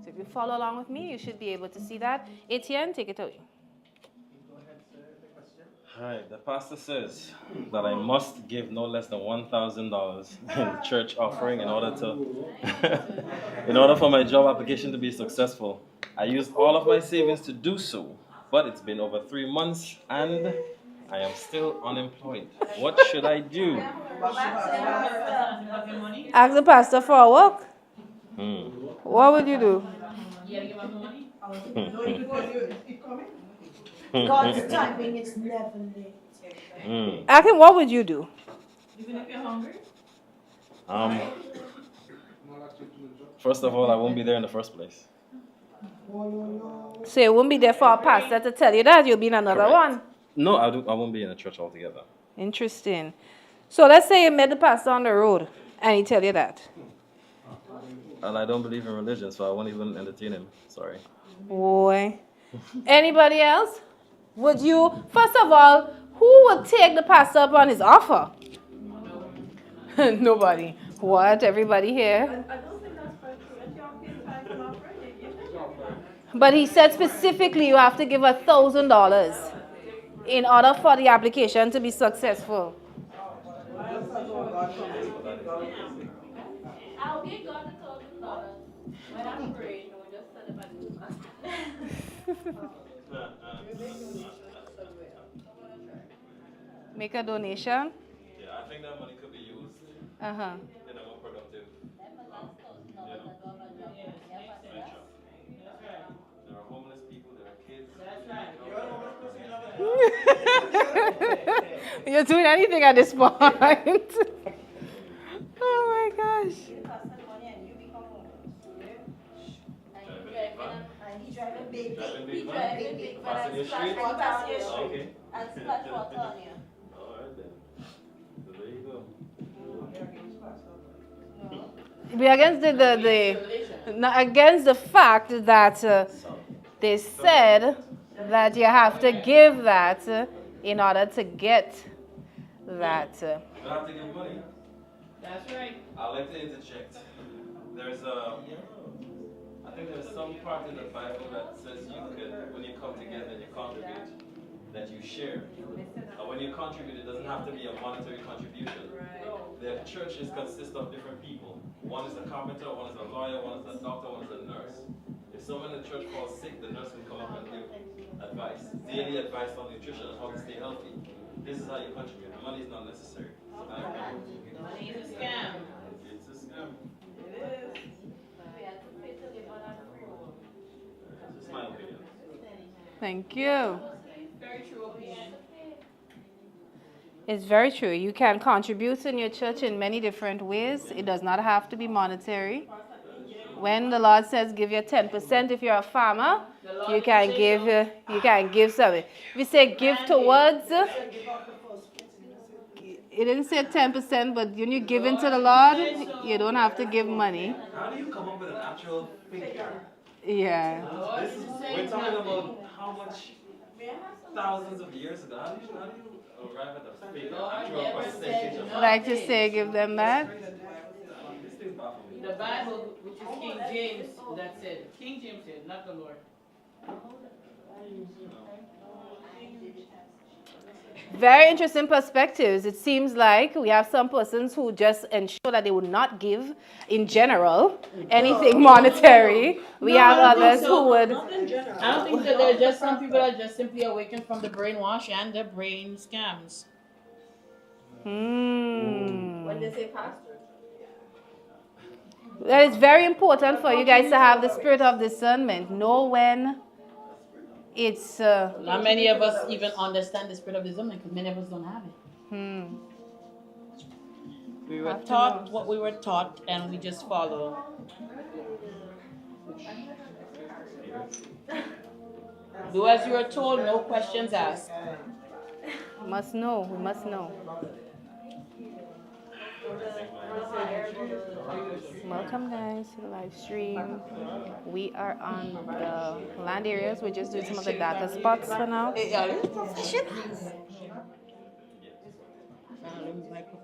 So if you follow along with me, you should be able to see that. Etienne, take it away. Hi, the pastor says that I must give no less than $1,000 in church offering in order for my job application to be successful. I used all of my savings to do so, but it's been over 3 months and I am still unemployed. What should I do? Ask the pastor for a walk. What would you do? God's timing is never late. Ask him, what would you do? Even if you're hungry? First of all, I won't be there in the first place. So you won't be there for a pastor to tell you that, you'll be in another Correct. one. No, I won't be in a church altogether. Interesting. So let's say you met the pastor on the road and he tell you that. And I don't believe in religion, so I won't even entertain him. Sorry. Boy. Anybody else? Would you, first of all, who would take the pastor up on his offer? Nobody. What? Everybody here? I don't think that's quite true. If y'all pay tithe and offering, But he said specifically you have to give $1,000 in order for the application to be successful. I'll give God $1,000. When I'm praying, no, just send it back to the Make a donation. Yeah, I think that money could be used Uh-huh. in a more productive. There are homeless people, there are kids. That's right. You're doing anything at this point. Oh my gosh. Okay. Alright then. So there you go. We're against against the fact that they said that you have to give that in order to get that. You don't have to give money. That's right. I'd like to interject. I think there's some part in the Bible that says you could, when you come together and you contribute, that you share. And when you contribute, it doesn't have to be a monetary contribution. The churches consist of different people. One is a carpenter, one is a lawyer, one is a doctor, one is a nurse. If someone in the church falls sick, the nurse can come up and give advice, daily advice on nutrition and how to stay healthy. This is how you contribute. The money is not necessary. Money is a scam. It's a scam. It is. This is my opinion. Thank you. Very true opinion. It's very true. You can contribute in your church in many different ways. It does not have to be monetary. When the Lord says give you 10%, if you're a farmer, you can give something. If you say give towards, it didn't say 10%, but when you give into the Lord, you don't have to give money. How do you come up with an actual figure? Yeah. We're talking about how much thousands of years ago. How do you arrive at the figure? Actual percentage of Like to say, give them that. This thing's baffling me. The Bible, which is King James, that said, King James said, not the Lord. Very interesting perspectives. It seems like we have some persons who just ensure that they would not give, in general, anything monetary. We have others who would. I don't think that there are just some people that just simply awaken from the brainwash and the brain scams. When they say pastor. That is very important for you guys to have the spirit of discernment. Know when it's. Not many of us even understand the spirit of discernment because many of us don't have it. We were taught what we were taught and we just follow. Do as you are told, no questions asked. Must know. We must know. Welcome guys to the live stream. We are on the land areas. We're just doing some of the data spots for now.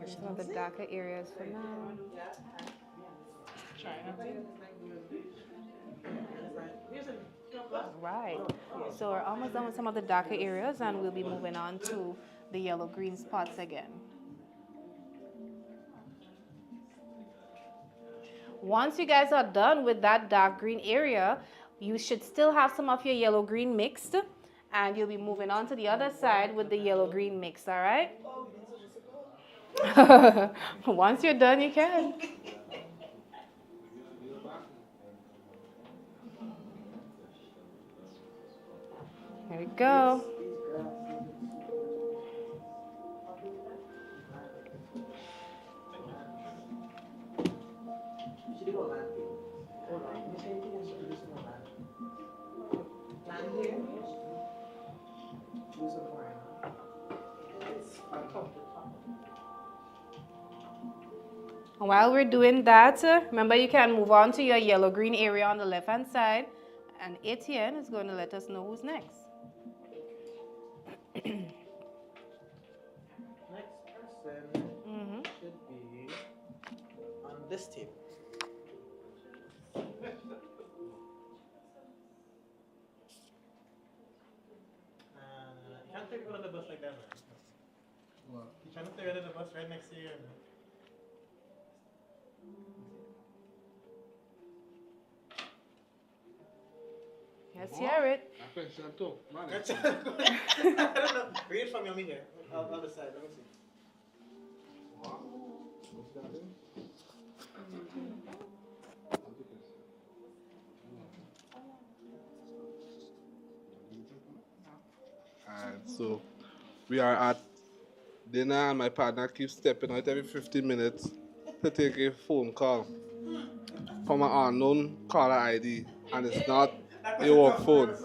Some of the darker areas for now. Right. So we're almost done with some of the darker areas and we'll be moving on to the yellow-green spots again. Once you guys are done with that dark green area, you should still have some of your yellow-green mixed, and you'll be moving on to the other side with the yellow-green mix, all right? Once you're done, you can. Here we go. While we're doing that, remember you can move on to your yellow-green area on the left-hand side, and Etienne is going to let us know who's next. Next person should be on this table. You can't take people on the bus like that, man. What? You're trying to throw it in the bus right next to you. Let's hear it. I don't know. Read it from me here. Other side. Let me see. Alright, so we are at dinner and my partner keeps stepping out every 15 minutes to take a phone call from an unknown caller ID, and it's not a work phone.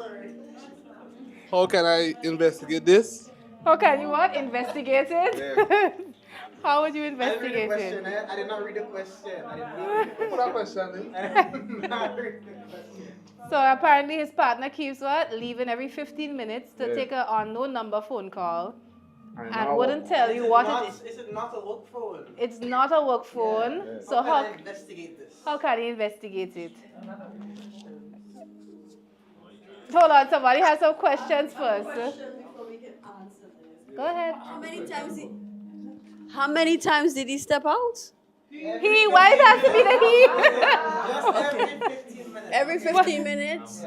How can I investigate this? How can you what? Investigate it? Yeah. How would you investigate it? I did not read the question. I didn't read the question. I did not read the question. So apparently his partner keeps what? Leaving every 15 minutes to take an unknown number phone call and wouldn't tell you what it is. Is it not a work phone? It's not a work phone. Yeah. So how can I investigate this? How can you investigate it? Hold on, somebody has some questions first. Go ahead. How many times did he step out? Why it has to be the he? Just every 15 minutes. Every 15 minutes?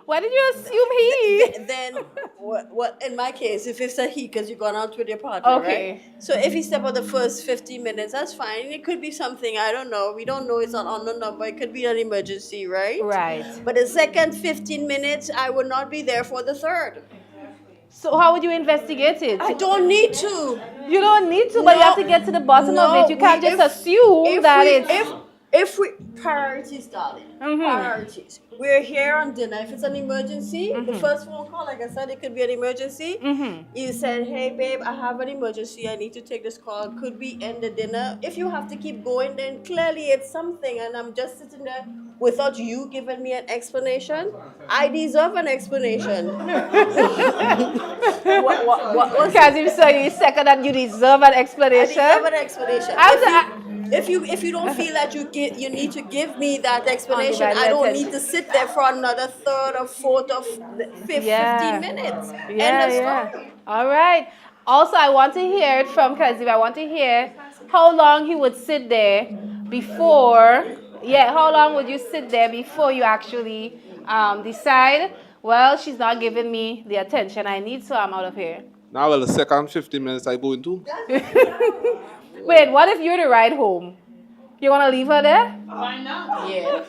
Why did you assume he? Then, what? In my case, if it's a he, because you've gone out with your partner, Okay. right? So if he step out the first 15 minutes, that's fine. It could be something, I don't know. We don't know, it's not on the number. It could be an emergency, right? Right. But the second 15 minutes, I would not be there for the third. So how would you investigate it? I don't need to. You don't need to, but you have to get to the bottom of it. You can't just assume that it's... If we priorities, darling, priorities. We're here on dinner. If it's an emergency, the first phone call, like I said, it could be an emergency. You said, "Hey, babe, I have an emergency. I need to take this call. Could we end the dinner?" If you have to keep going, then clearly it's something, and I'm just sitting there without you giving me an explanation. I deserve an explanation. Because you say you second that you deserve an explanation. I deserve an explanation. if you don't feel that you need to give me that explanation, Undivided I don't attention. need to sit there for another third or fourth or fifth 15 minutes. End of story. All right. Also, I want to hear it from Kazib. I want to hear how long he would sit there before. Yeah, how long would you sit there before you actually decide? Well, she's not giving me the attention I need, so I'm out of here. Now, well, the second 15 minutes I go into. Wait, what if you're to ride home? You want to leave her there? Why not? Yeah.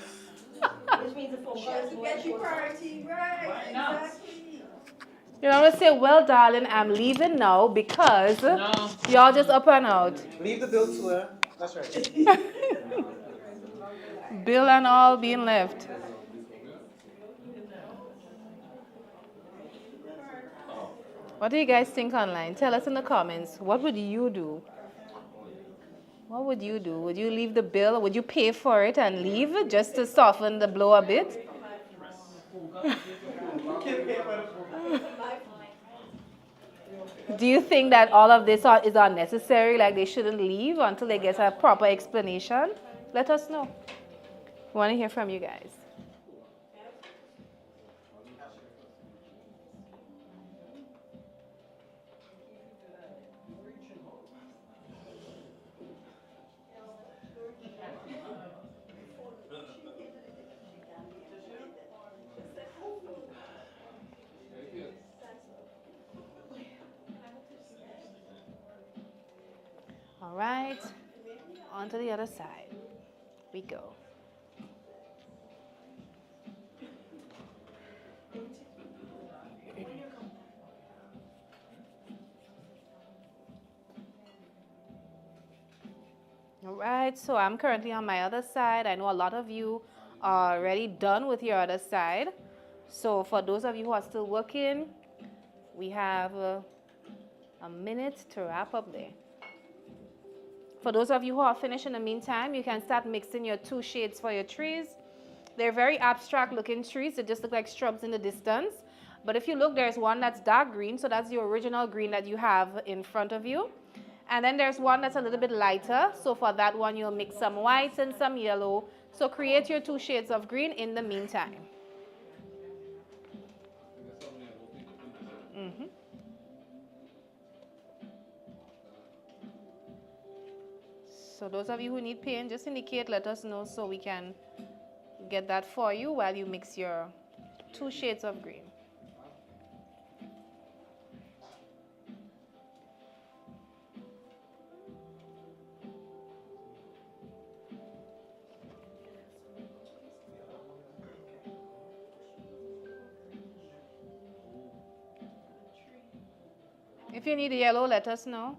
Which means the phone call is more important. Why not? You know, I'm going to say, well, darling, I'm leaving now because y'all just up and out. Leave the bill to her. That's right. Bill and all being left. What do you guys think online? Tell us in the comments. What would you do? What would you do? Would you leave the bill? Would you pay for it and leave just to soften the blow a bit? Do you think that all of this is unnecessary, like they shouldn't leave until they get a proper explanation? Let us know. We want to hear from you guys. All right, on to the other side we go. All right, so I'm currently on my other side. I know a lot of you are already done with your other side. So for those of you who are still working, we have a minute to wrap up there. For those of you who are finished in the meantime, you can start mixing your two shades for your trees. They're very abstract looking trees. They just look like shrubs in the distance. But if you look, there's one that's dark green, so that's the original green that you have in front of you. And then there's one that's a little bit lighter. So for that one, you'll mix some whites and some yellow. So create your two shades of green in the meantime. So those of you who need paint, just indicate, let us know so we can get that for you while you mix your two shades of green. If you need yellow, let us know.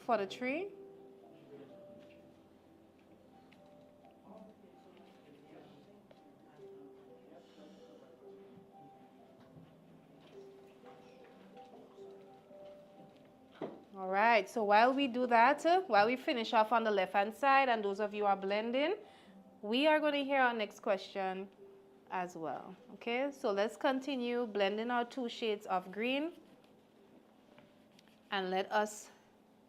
For the tree. All right, so while we do that, while we finish off on the left-hand side, and those of you are blending, we are going to hear our next question as well. Okay, so let's continue blending our two shades of green, and let us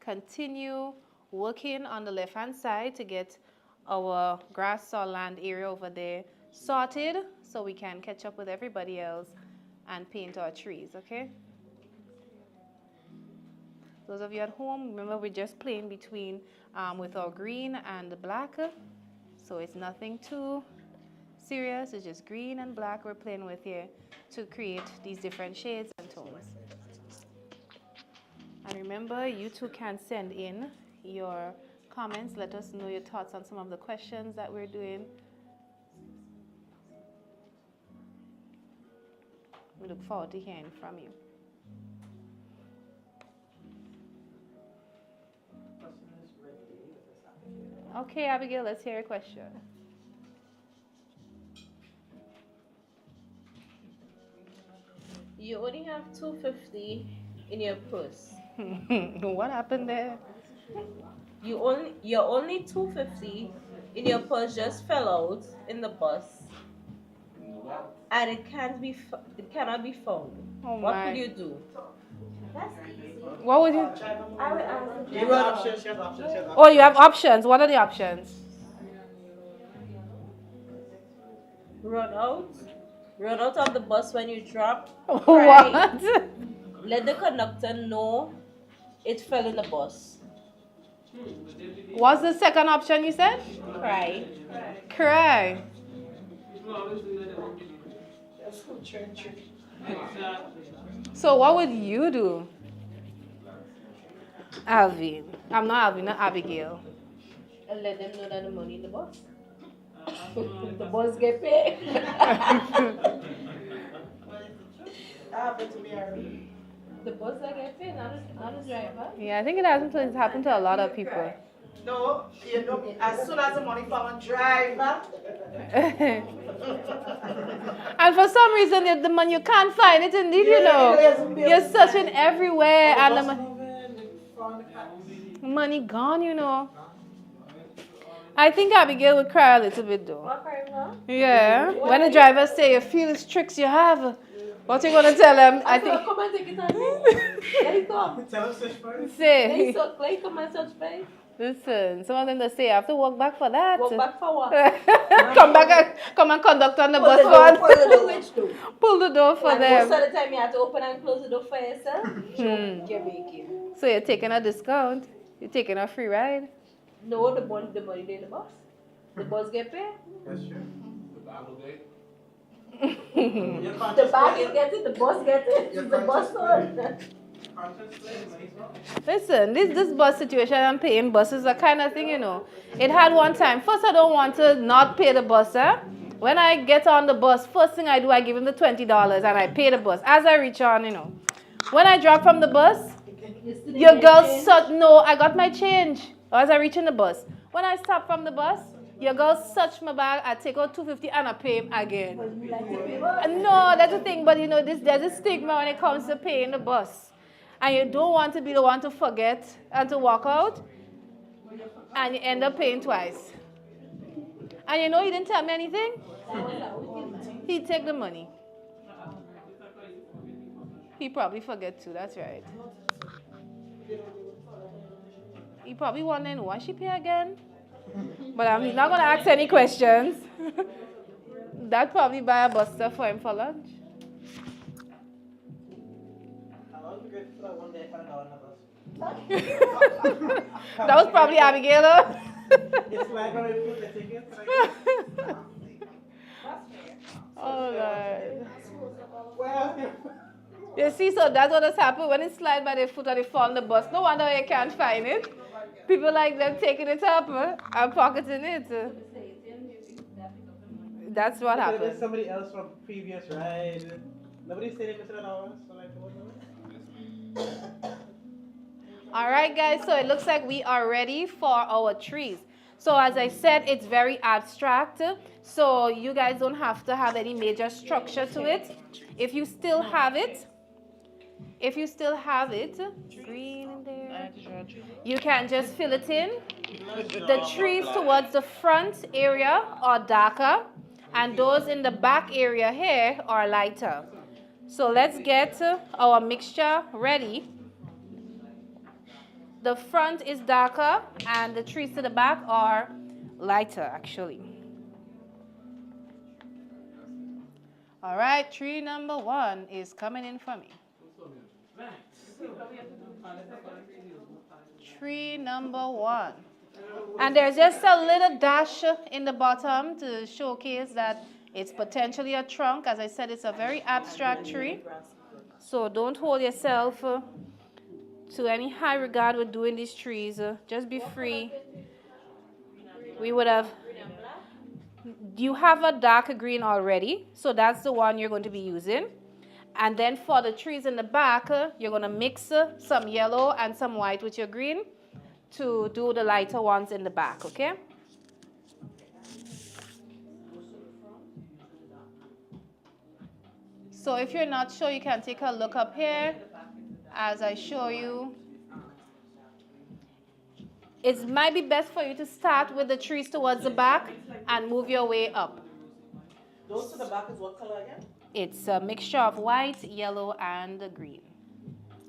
continue working on the left-hand side to get our grass or land area over there sorted so we can catch up with everybody else and paint our trees, okay? Those of you at home, remember we're just playing between with our green and the black. So it's nothing too serious. It's just green and black we're playing with here to create these different shades and tones. And remember, you too can send in your comments. Let us know your thoughts on some of the questions that we're doing. We look forward to hearing from you. Okay, Abigail, let's hear your question. You only have $2.50 in your purse. What happened there? Your only $2.50 in your purse just fell out in the bus, and it cannot be found. Oh What my. would you do? What would you? I would ask. Give her options, she has options, she has options. Oh, you have options. What are the options? Run out of the bus when you drop. What? Let the conductor know it fell in the bus. What's the second option you said? Cry. Cry. So what would you do? Alvin. I'm not Alvin, not Abigail. And let them know that the money in the bus. The bus get paid. That happened to me already. The bus that get paid, not the driver. Yeah, I think it happened to a lot of people. No, you know, as soon as the money found driver. And for some reason, the money you can't find it. Indeed, you know, you're searching everywhere, and the money gone. You know. I think Abigail would cry a little bit though. What crying now? Yeah. When the driver say you feel his tricks you have, what you gonna tell him? I think. Come and take it on me. Let it come. Tell him search for it. Say. Let it come and search for it. Listen, some of them they say I have to walk back for that. Walk back for what? Come and conduct on the bus for pull the door for And them. most of the time you have to open and close the door for yourself. So you're taking a discount? You're taking a free ride? No, the money in the bus. The bus get paid. That's true. The bag is getting, the bus gets it. The bus sold. Listen, this bus situation and paying buses are kind of thing, you know. It had one time. First, I don't want to not pay the bus, When I get on the bus, first thing I do, I give him the $20 and I pay the bus. As I reach on, you know. When I drop from the bus, your girl no, I got my change. As I reach in the bus. When I stop from the bus, your girl search my bag, I take out $2.50 and I pay him again. No, that's the thing, but you know, there's a stigma when it comes to paying the bus. And you don't want to be the one to forget and to walk out, and you end up paying twice. And you know he didn't tell me anything? He take the money. He probably forget too, that's right. He probably wondering why she pay again. But I'm not going to ask any questions. That probably buy a buster for him for lunch. That was probably Abigail. Oh, God. You see, so that's what has happened when it slide by their foot or they fall on the bus. No wonder you can't find it. People like them taking it up and pocketing it. That's what happened. There's somebody else from previous ride. Nobody said it was hours, so like All right, guys, so it looks like we are ready for our trees. So as I said, it's very abstract, so you guys don't have to have any major structure to it. If you still have it, green in there, you can just fill it in. The trees towards the front area are darker, and those in the back area here are lighter. So let's get our mixture ready. The front is darker, and the trees to the back are lighter, actually. All right, tree number 1 is coming in for me. Tree number 1. And there's just a little dash in the bottom to showcase that it's potentially a trunk. As I said, it's a very abstract tree. So don't hold yourself to any high regard with doing these trees. Just be free. We would have... You have a dark green already, so that's the one you're going to be using. And then for the trees in the back, you're going to mix some yellow and some white with your green to do the lighter ones in the back, okay? So if you're not sure, you can take a look up here as I show you. It might be best for you to start with the trees towards the back and move your way up. Those to the back is what color again? It's a mixture of white, yellow, and green.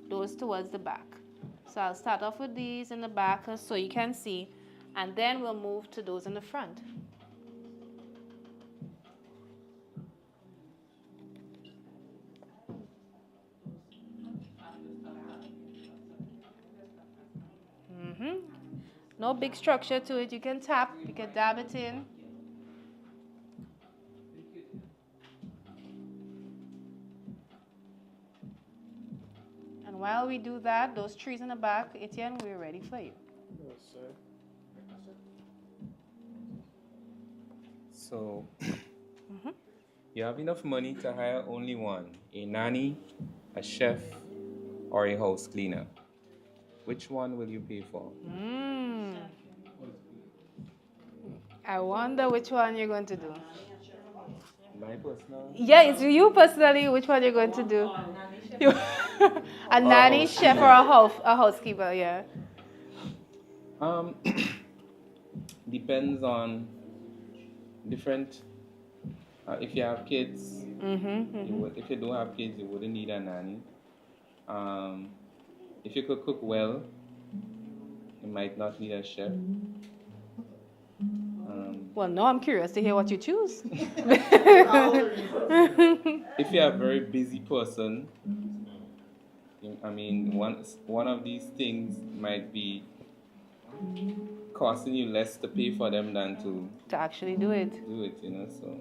Those towards the back. So I'll start off with these in the back so you can see, and then we'll move to those in the front. No big structure to it. You can tap, you can dab it in. And while we do that, those trees in the back, Etienne, we're ready for you. Yes, sir. So, you have enough money to hire only one, a nanny, a chef, or a house cleaner. Which one will you pay for? I wonder which one you're going to do. My personal? Yeah, it's you personally. Which one you're going to do? A nanny, chef, or a housekeeper? Yeah. Depends on different. If you have kids, if you don't have kids, you wouldn't need a nanny. If you could cook well, you might not need a chef. Well, no, I'm curious to hear what you choose. If you're a very busy person, I mean, one of these things might be costing you less to pay for them than to actually do it. So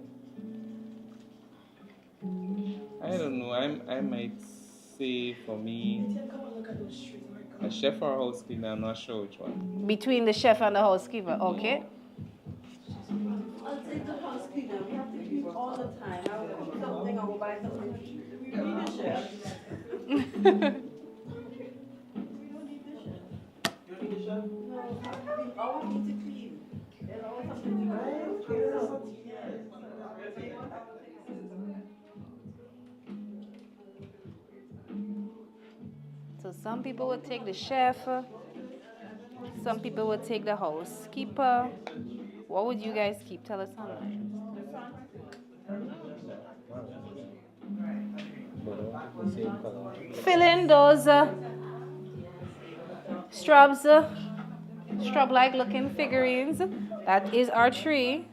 I don't know. I might say for me, a chef or a house cleaner. I'm not sure which one. Between the chef and the housekeeper, okay. I'll take the house cleaner. We have to clean all the time. I'll cook something, I'll buy something. We need a chef. We don't need the chef. You don't need a chef? No, we always need to clean. There's always something to do. So some people would take the chef. Some people would take the housekeeper. What would you guys keep? Tell us online. Fill in those shrub-like looking figurines. That is our tree.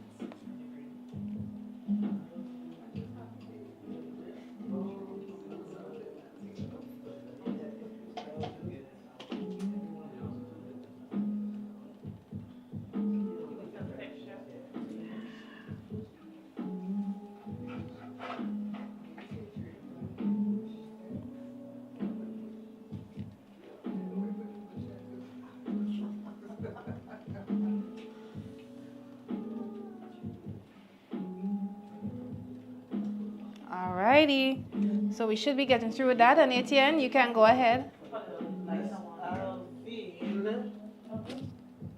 Alrighty, so we should be getting through with that. And Etienne, you can go ahead.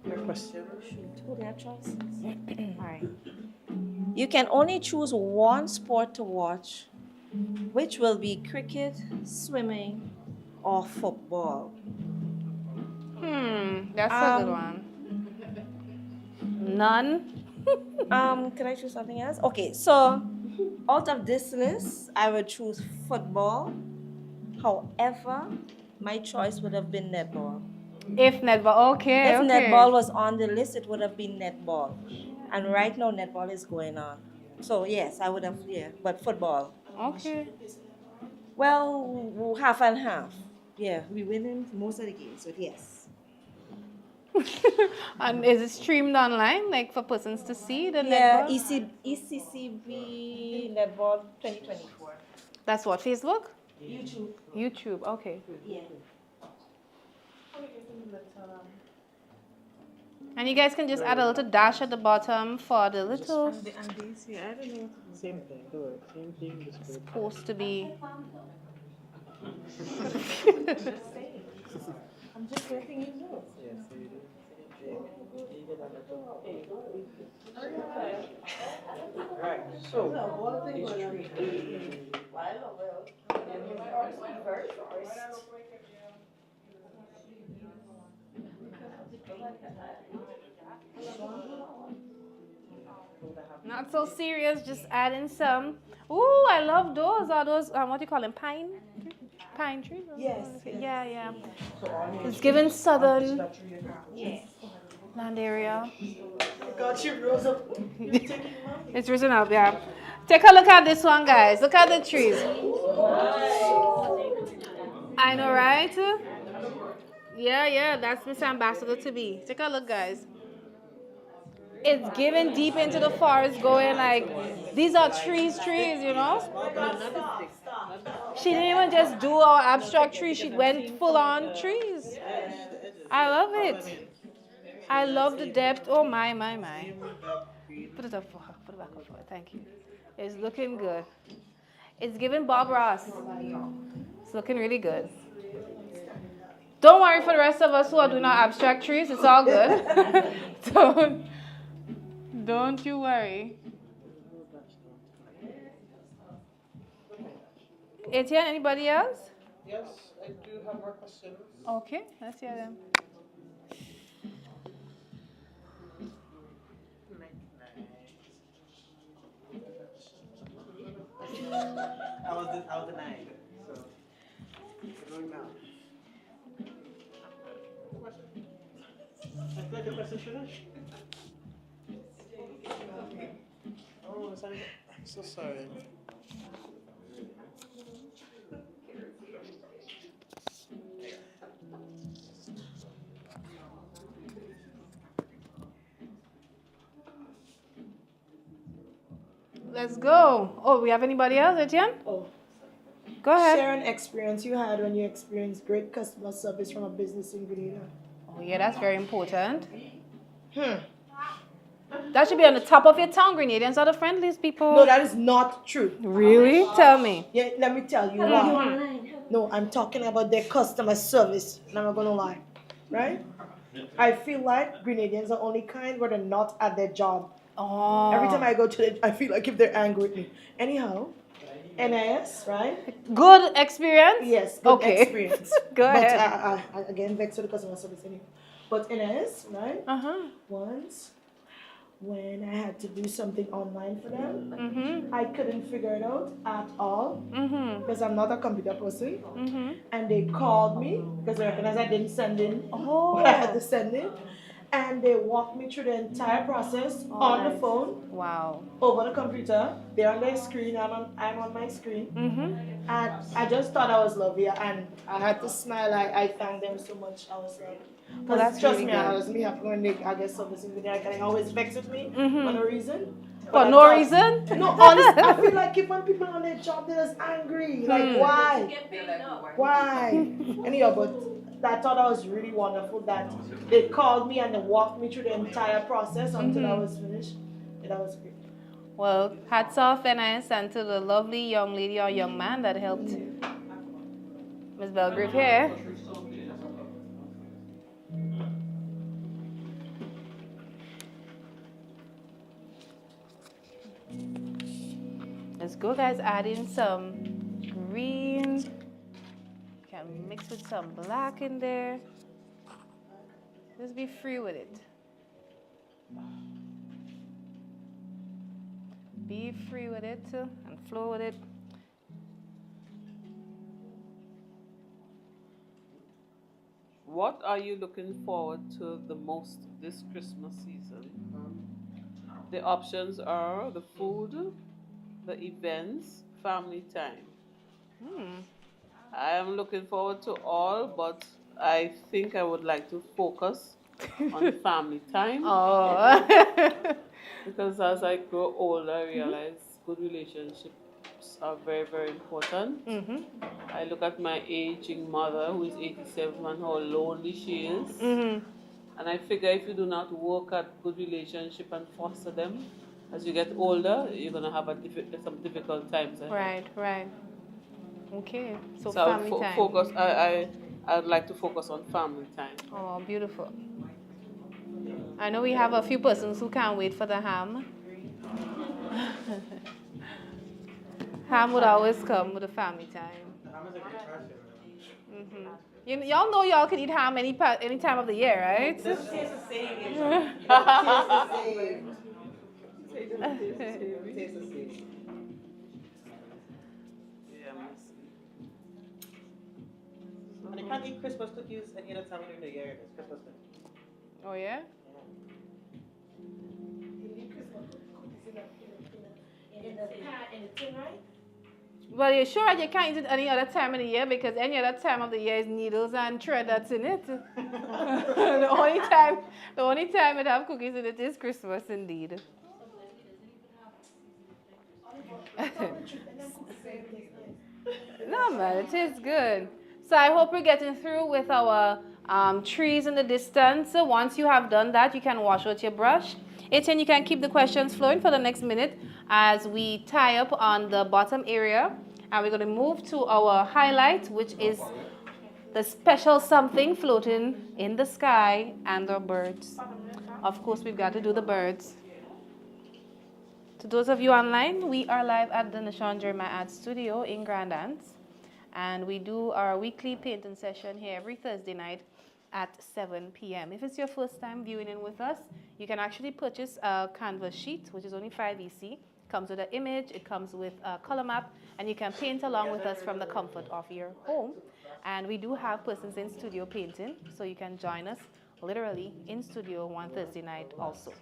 Your question. Who their choices? All right. You can only choose one sport to watch, which will be cricket, swimming, or football. That's a good one. None. Can I choose something else? Okay, so out of this list, I would choose football. However, my choice would have been netball. If netball, okay. If netball was on the list, it would have been netball. And right now, netball is going on. So yes, I would have, but football. Okay. Well, half and half. Yeah, we winning most of the games, so yes. And is it streamed online, like for persons to see the Yeah, netball? ECCB Netball 2024. That's what, Facebook? YouTube. YouTube, okay. Yeah. And you guys can just add a little dash at the bottom for the little. And these, yeah, I don't know. Same thing, do it. Same thing. It's supposed to be. I'm just letting you know. Yes, you do. Right. So, these trees. Not so serious, just adding some. Ooh, I love those. Are those, what do you call them? Pine trees? Yes. Yeah, yeah. It's given southern land area. God, she rose up. It's risen up, yeah. Take a look at this one, guys. Look at the trees. I know, right? Yeah, that's Mr. Ambassador to be. Take a look, guys. It's given deep into the forest, going like, these are trees, you know? She didn't even just do our abstract trees, she went full on trees. I love it. I love the depth. Oh, my. Put it up for her. Put it back up for her. Thank you. It's looking good. It's giving Bob Ross. It's looking really good. Don't worry for the rest of us who are doing our abstract trees. It's all good. Don't you worry. Etienne, anybody else? Yes, I do have more questions. Okay, let's hear them. I was denied. So, going now. I got the question finished. Oh, sorry. I'm so sorry. Let's go. Oh, we have anybody else, Etienne? Oh. Go ahead. Share an experience you had when you experienced great customer service from a business in Grenada. Oh, yeah, that's very important. That should be on the top of your tongue. Grenadians are the friendliest people. No, that is not true. Really? Tell me. Yeah, let me tell you why. No, I'm talking about their customer service. And I'm not gonna lie. Right? I feel like Grenadians are only kind when they're not at their job. Oh. Every time I go to it, I feel like if they're angry with me. Anyhow, NIS, right? Good experience? Yes, good Okay. experience. Go ahead. But I again, back to the customer service anyway. But NIS, right? Once, when I had to do something online for them, I couldn't figure it out at all because I'm not a computer person. And they called me because they recognized I didn't send in what I had to send in. And they walked me through the entire process on the phone. Wow. Over the computer. They're on their screen. I'm on my screen. And I just thought I was lovely. And I had to smile. I thanked them so much. I was like, Well, that's trust really me, good. I was me happy when I get service in there. They always vex with me for no reason. For no reason? No, honestly, I feel like if when people are on their job, they're just angry. Like, why? Why? Anyhow, but I thought that was really wonderful that they called me and they walked me through the entire process until I was finished. And that was great. Well, hats off NIS and to the lovely young lady or young man that helped Ms. Belgrave here. Let's go, guys. Add in some green. Can mix with some black in there. Just be free with it. Be free with it and flow with it. What are you looking forward to the most this Christmas season? The options are the food, the events, family time. I am looking forward to all, but I think I would like to focus on family time. Oh. Because as I grow older, I realize good relationships are very, very important. I look at my aging mother, who is 87, and how lonely she is. And I figure if you do not work at good relationship and foster them, as you get older, you're going to have some difficult times ahead. Right. Okay, so I family would time. focus. I'd like to focus on family time. Oh, beautiful. I know we have a few persons who can't wait for the ham. Ham would always come with the family time. Y'all know y'all can eat ham any time of the year, right? It doesn't taste the same. It doesn't taste the same. It tastes the same. Yeah, and you can't eat Christmas cookies any other time during the year. It's Christmas cookies. Oh yeah? In the tin, right? Well, you're sure you can't eat it any other time of the year because any other time of the year is needles and thread that's in it. the only time it have cookies in it is Christmas indeed. No man, it tastes good. So I hope we're getting through with our trees in the distance. So once you have done that, you can wash out your brush. Etienne, you can keep the questions flowing for the next minute as we tie up on the bottom area. And we're going to move to our highlight, which is the special something floating in the sky and the birds. Of course, we've got to do the birds. To those of you online, we are live at the Nishan Jeremiah Art Studio in Grenada. And we do our weekly painting session here every Thursday night at 7 p.m. If it's your first time viewing in with us, you can actually purchase a canvas sheet, which is only 5 EC. It comes with an image, it comes with a color map, and you can paint along with us from the comfort of your home. And we do have persons in studio painting, so you can join us literally in studio one Thursday night also.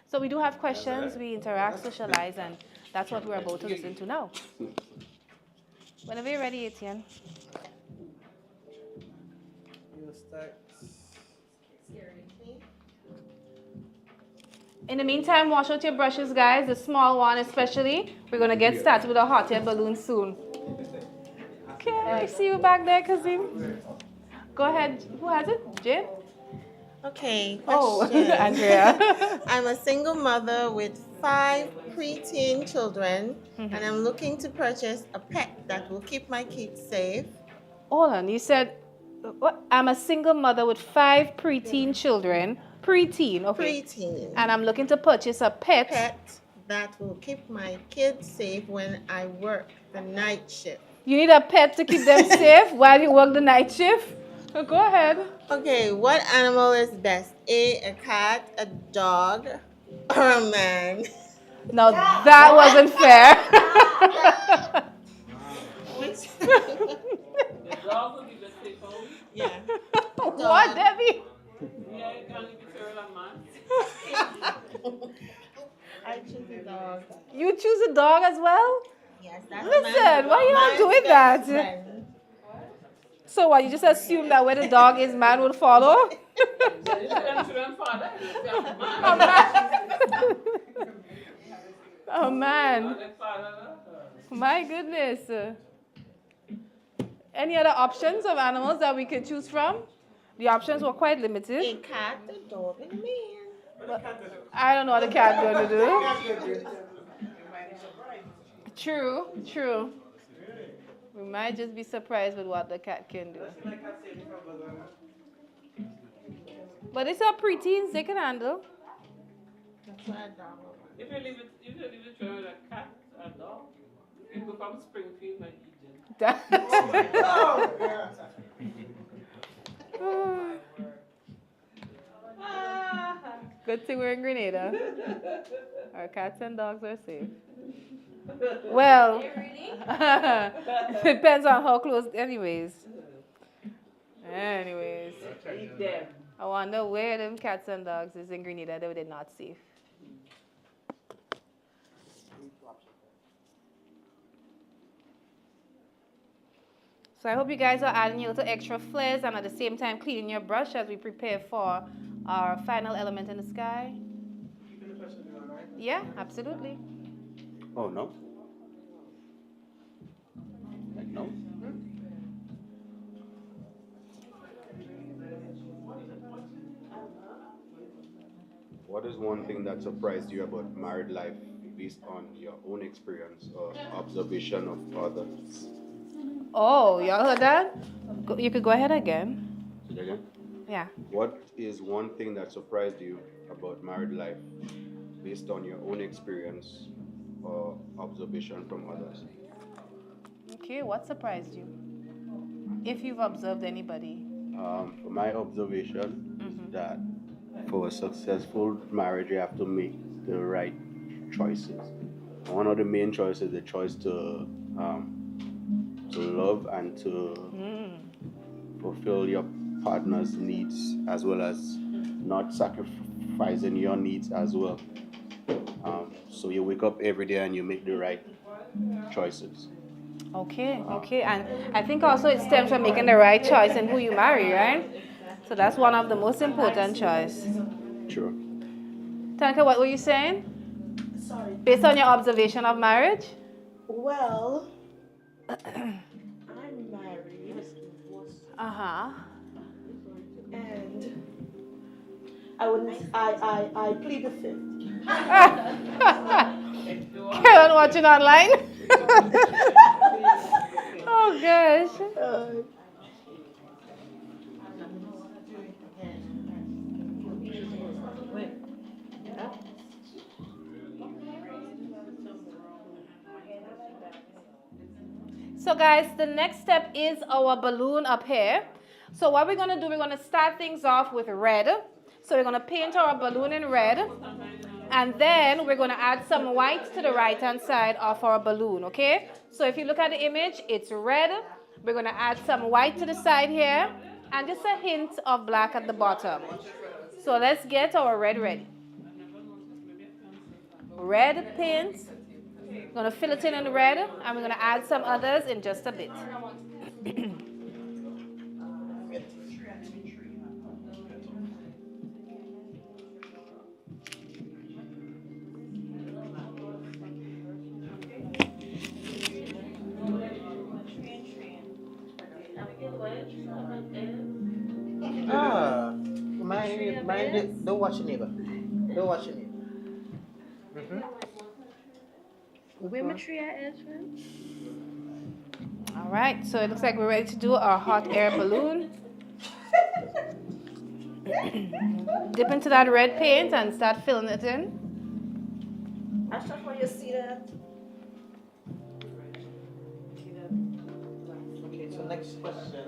So we do have questions, we interact, socialize, and that's what we're about to listen to now. Whenever you're ready, Etienne. You'll start. In the meantime, wash out your brushes, guys, the small one especially. We're going to get started with a hot air balloon soon. Okay, I see you back there, Kazim. Go ahead. Who has it? Jane? Okay, question. Oh, Andrea. I'm a single mother with 5 preteen children, and I'm looking to purchase a pet that will keep my kids safe. Hold on, you said, what? I'm a single mother with 5 preteen children. Preteen, okay. Preteen. And I'm looking to purchase a pet. Pet that will keep my kids safe when I work the night shift. You need a pet to keep them safe while you work the night shift? Go ahead. Okay, what animal is best? A cat, a dog, or a man? No, that wasn't fair. The dog would be the safe home. Yeah. What, Debbie? Yeah, you can't leave it a man. I choose a dog. You choose a dog as well? Yes, that's Listen, why you not doing that? So what, you just assume that where the dog is, man will follow? Oh man. My goodness. Any other options of animals that we could choose from? The options were quite limited. A cat, a dog, and a man. I don't know what the cat going to do. True, true. We might just be surprised with what the cat can do. But it's our preteens, they can handle. That's what I dog. If you leave it with a cat, a dog, you go from Springfield and Good thing we're in Grenada. Our cats and dogs are safe. Well, depends on how close. Anyways, I wonder where them cats and dogs is in Grenada that they're not safe. So I hope you guys are adding your little extra flares and at the same time cleaning your brush as we prepare for our final element in the sky. Yeah, absolutely. Oh, no? Like, no? What is one thing that surprised you about married life based on your own experience or observation of others? Oh, y'all heard that? You could go ahead again. Say that again? Yeah. What is one thing that surprised you about married life based on your own experience or observation from others. Okay, what surprised you? If you've observed anybody. For my observation, is that for a successful marriage, you have to make the right choices. One of the main choices is the choice to love and to fulfill your partner's needs, as well as not sacrificing your needs as well. So you wake up every day and you make the right choices. Okay, okay. And I think also it stems from making the right choice in who you marry, right? So that's one of the most important choice. Sure. Tanka, what were you saying? Sorry. Based on your observation of marriage? Well, I'm married. Uh-huh. And I plead the fifth. Karen watching online? Oh gosh. So guys, the next step is our balloon up here. So what we're going to do, we're going to start things off with red. So we're going to paint our balloon in red. And then we're going to add some white to the right-hand side of our balloon, okay? So if you look at the image, it's red. We're going to add some white to the side here. And just a hint of black at the bottom. So let's get our red ready. Red paint. We're going to fill it in red, and we're going to add some others in just a bit. Don't watch your neighbor. Don't watch your neighbor. Where my tree at, Ezra? All right, so it looks like we're ready to do our hot air balloon. Dip into that red paint and start filling it in. Asha, for you see that? Okay, so next question.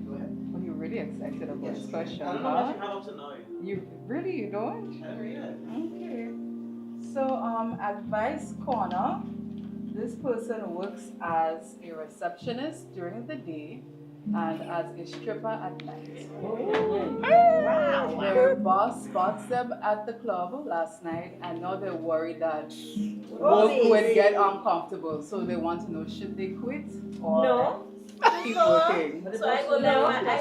Go ahead. Well, you're really excited about Yes. this question, I don't know huh? what you have up to now. You don't? Yeah. Okay. So, advice corner. This person works as a receptionist during the day and as a stripper at night. Wow. Their boss spots them at the club last night, and now they're worried that work would get uncomfortable. So they want to know, should they quit or No. keep working? So I go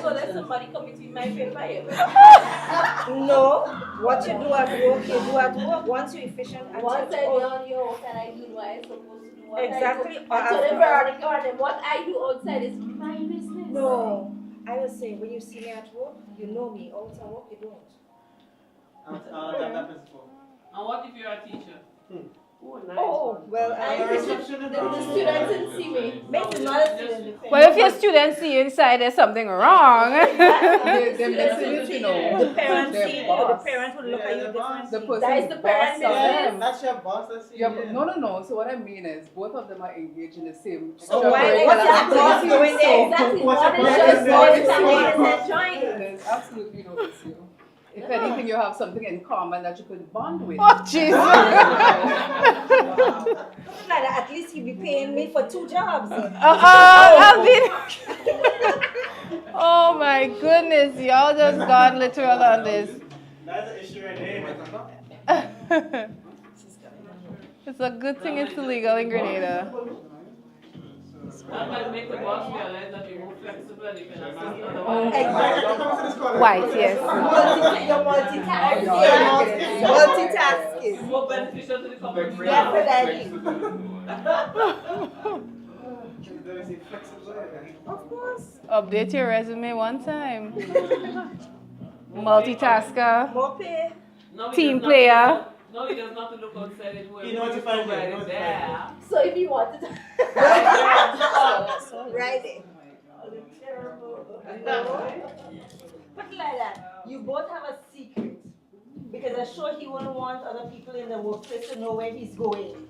let somebody come between my friend by it. No. What you do at work, you do at work. Once you're efficient at Once I your be on your house and I do what I'm supposed to do. What Exactly. I do. And so the Veronica or them, what I do outside is my business. No. I was saying, when you see me at work, you know me. Outside work, you don't. And what if you're a teacher? Oh, nice. Oh, well, The students didn't see me. Makes not a student. Well, if your students see you inside, there's something wrong. They're missing, you know, the parents their see you, the boss. parents will look at you differently. The person That is the parent business. That's your boss that's Yeah, but no. So what I mean is, both of them are engaged in the same. So why what's that boss doing there? Exactly. What's One your is boss just doing? boys and one is enjoying. There's absolutely no issue. If anything, you have something in common that you could bond with. Oh, Jesus. Like that, at least he'd be paying me for 2 jobs. Alvin. Oh my goodness, y'all just gone literal on this. That's an issue right there. It's a good thing it's illegal in Grenada. That might make the boss realize that you're more flexible and you can assist Exactly. White, yes. You're multitasking. Multitasking. more beneficial to the company. Definitely. Of course. Update your resume one time. Multitasker, More pay. No, team player. No, he does not look outside and whoever He knows is if I right do, there. So if you wanted to. Right there. Put it like that. You both have a secret. Because I'm sure he wouldn't want other people in the workplace to know where he's going.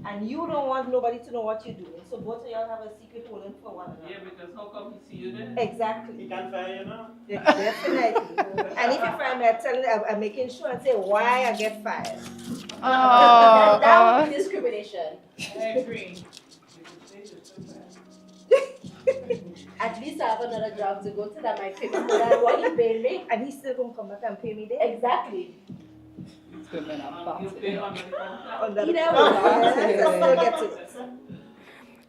and you don't want nobody to know what you're doing. So both of y'all have a secret holding for one another. Yeah, because how come he see you there? Exactly. He can fire you now. Definitely. And if you find me, I'm making sure and say why I get fired. Oh, that would be discrimination. I agree. At least I have another job to go to that might pay me more than what he paid me, and he's still gonna come back and pay me there. Exactly. Women are You pay under the counter. Under the still get it.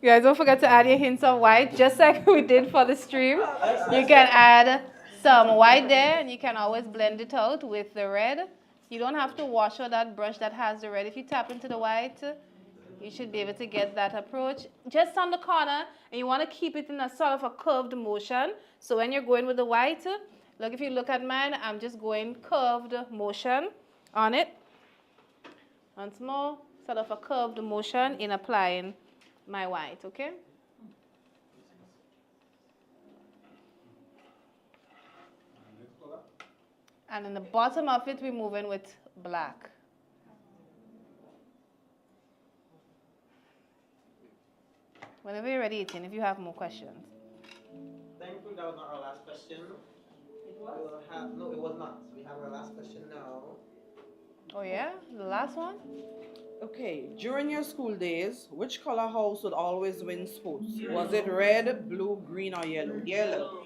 Guys, don't forget to add your hints of white, just like we did for the stream. You can add some white there, and you can always blend it out with the red. You don't have to wash out that brush that has the red. If you tap into the white, you should be able to get that approach. Just on the corner, and you want to keep it in a sort of a curved motion. So when you're going with the white, look, if you look at mine, I'm just going curved motion on it. Once more, sort of a curved motion in applying my white, okay? And in the bottom of it, we're moving with black. Whenever you're ready, Etienne, if you have more questions. Thankfully, that was not our last question. It was? No, it was not. We have our last question now. Oh yeah? The last one? Okay, during your school days, which color house would always win sports? Was it red, blue, green, or yellow? Yellow.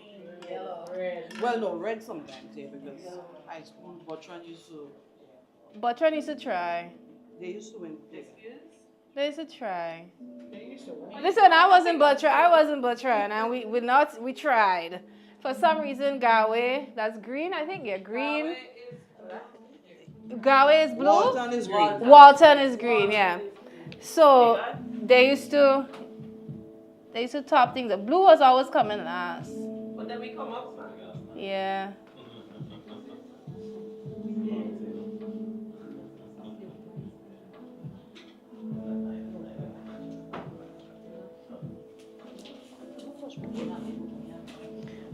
Red. Well, no, red sometimes, yeah, because high school, Butron used to. Butron used to try. They used to win. They used to try. Listen, I wasn't Butron, and we tried. For some reason, Galway, that's green, I think, yeah, green. Galway is blue. Walton is green. Walton is green, yeah. So they used to top things. The blue was always coming last. But then we come up. Yeah.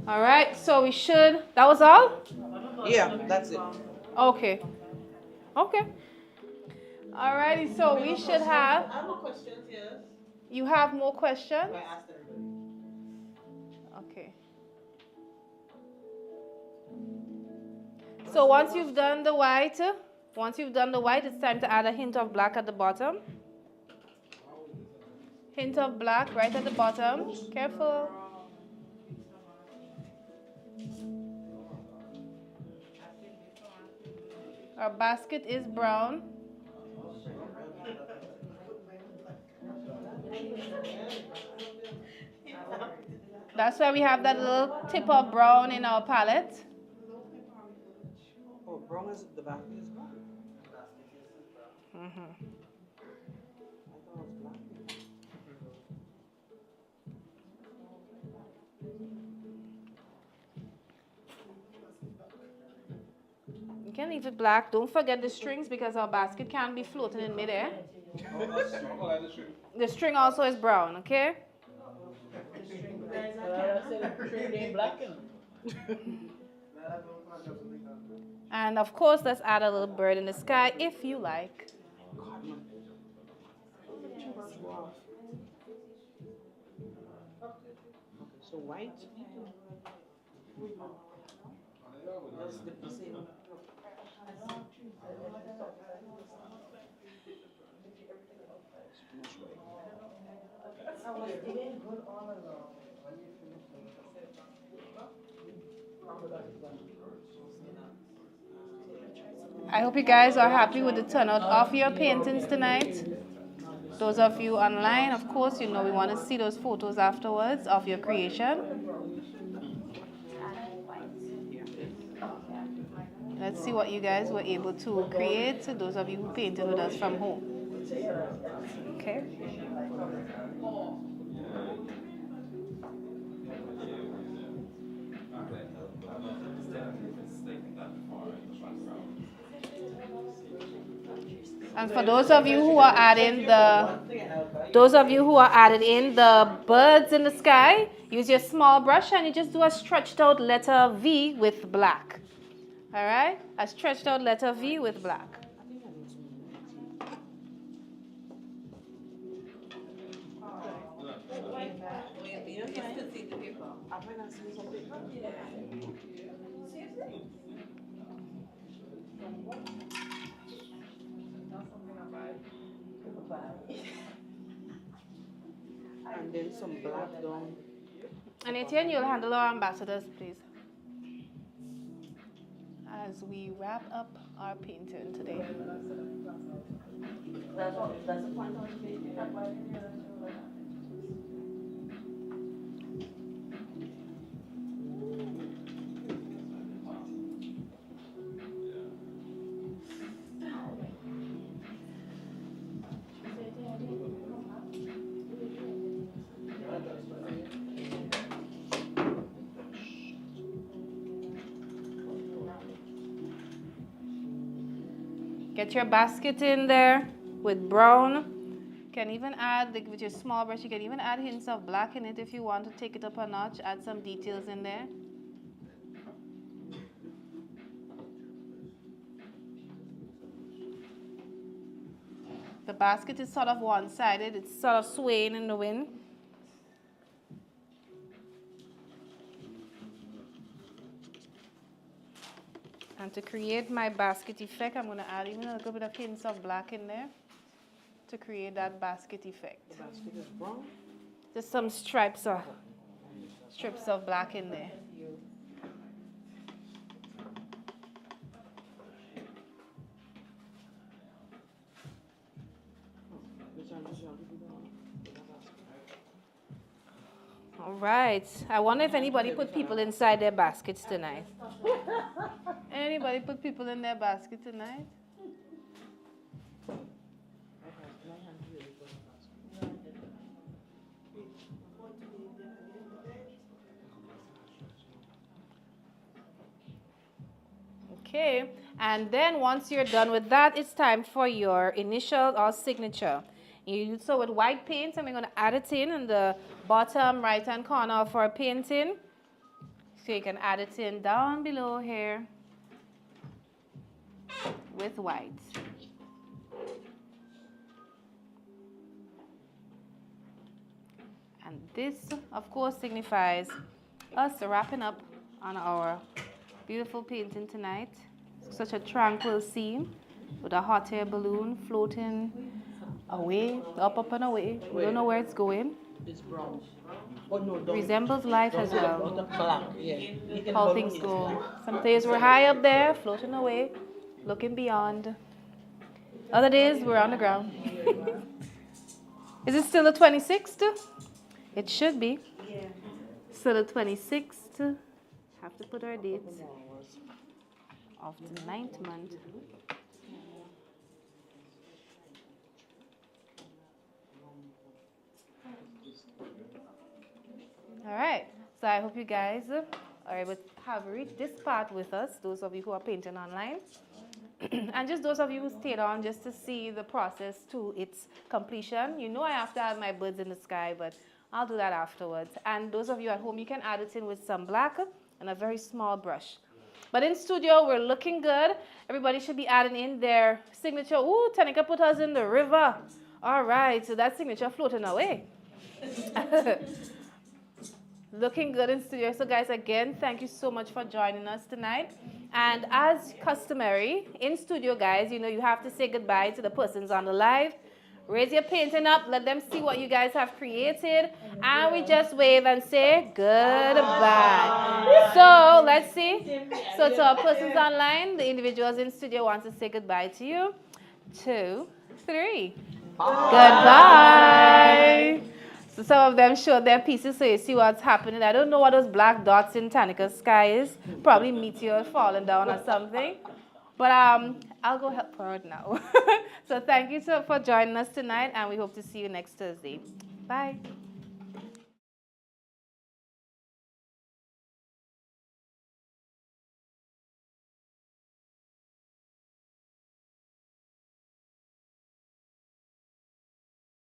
All right, so we should, that was all? Yeah, that's it. Okay. Okay. Alrighty, so we should have. I have more questions, yes. You have more questions? I asked everybody. Okay. So once you've done the white, it's time to add a hint of black at the bottom. Hint of black right at the bottom. Careful. Our basket is brown. That's why we have that little tip of brown in our palette. Oh, brown is the basket is brown. You can leave it black. Don't forget the strings because our basket can be floating in midair. The string also is brown, okay? And of course, let's add a little bird in the sky if you like. So white. I hope you guys are happy with the turnout of your paintings tonight. Those of you online, of course, you know we want to see those photos afterwards of your creation. Let's see what you guys were able to create, those of you who painted with us from home. Okay. And for those of you who are adding the birds in the sky, use your small brush and you just do a stretched out letter V with black. All right? A stretched out letter V with black. And then some black down. And Etienne, you'll handle our ambassadors, please. As we wrap up our painting today. That's the point of the painting. Get your basket in there with brown. You can even add, like, with your small brush, you can even add hints of black in it if you want to take it up a notch, add some details in there. The basket is sort of one-sided, it's sort of swaying in the wind. And to create my basket effect, I'm going to add even a little bit of hints of black in there to create that basket effect. The basket is brown. Just some strips of black in there. All right. I wonder if anybody put people inside their baskets tonight. Anybody put people in their basket tonight? Okay, and then once you're done with that, it's time for your initial or signature. You do so with white paint, and we're going to add it in the bottom right-hand corner of our painting. So you can add it in down below here with white. And this, of course, signifies us wrapping up on our beautiful painting tonight. Such a tranquil scene with a hot air balloon floating away, up and away. We don't know where it's going. It's brown. Oh, no, Resembles life as well. Black, yeah. How things go. Some days we're high up there, floating away, looking beyond. Other days we're on the ground. Is it still the 26th? It should be. Yeah. So the 26th. Have to put our dates of the 9th month. All right. So I hope you guys are able to have reached this part with us, those of you who are painting online. And just those of you who stayed on just to see the process to its completion. You know I have to add my birds in the sky, but I'll do that afterwards. And those of you at home, you can add it in with some black and a very small brush. But in studio, we're looking good. Everybody should be adding in their signature. Ooh, Tanika put us in the river. All right, so that signature floating away. Looking good in studio. So guys, again, thank you so much for joining us tonight. And as customary, in studio, guys, you know you have to say goodbye to the persons on the live. Raise your painting up. Let them see what you guys have created. And we just wave and say goodbye. So let's see. So to our persons online, the individuals in studio want to say goodbye to you. 2, 3. Goodbye. So some of them showed their pieces so you see what's happening. I don't know what those black dots in Tanika's sky is. Probably meteor falling down or something. But I'll go help her out now. So thank you for joining us tonight, and we hope to see you next Thursday. Bye.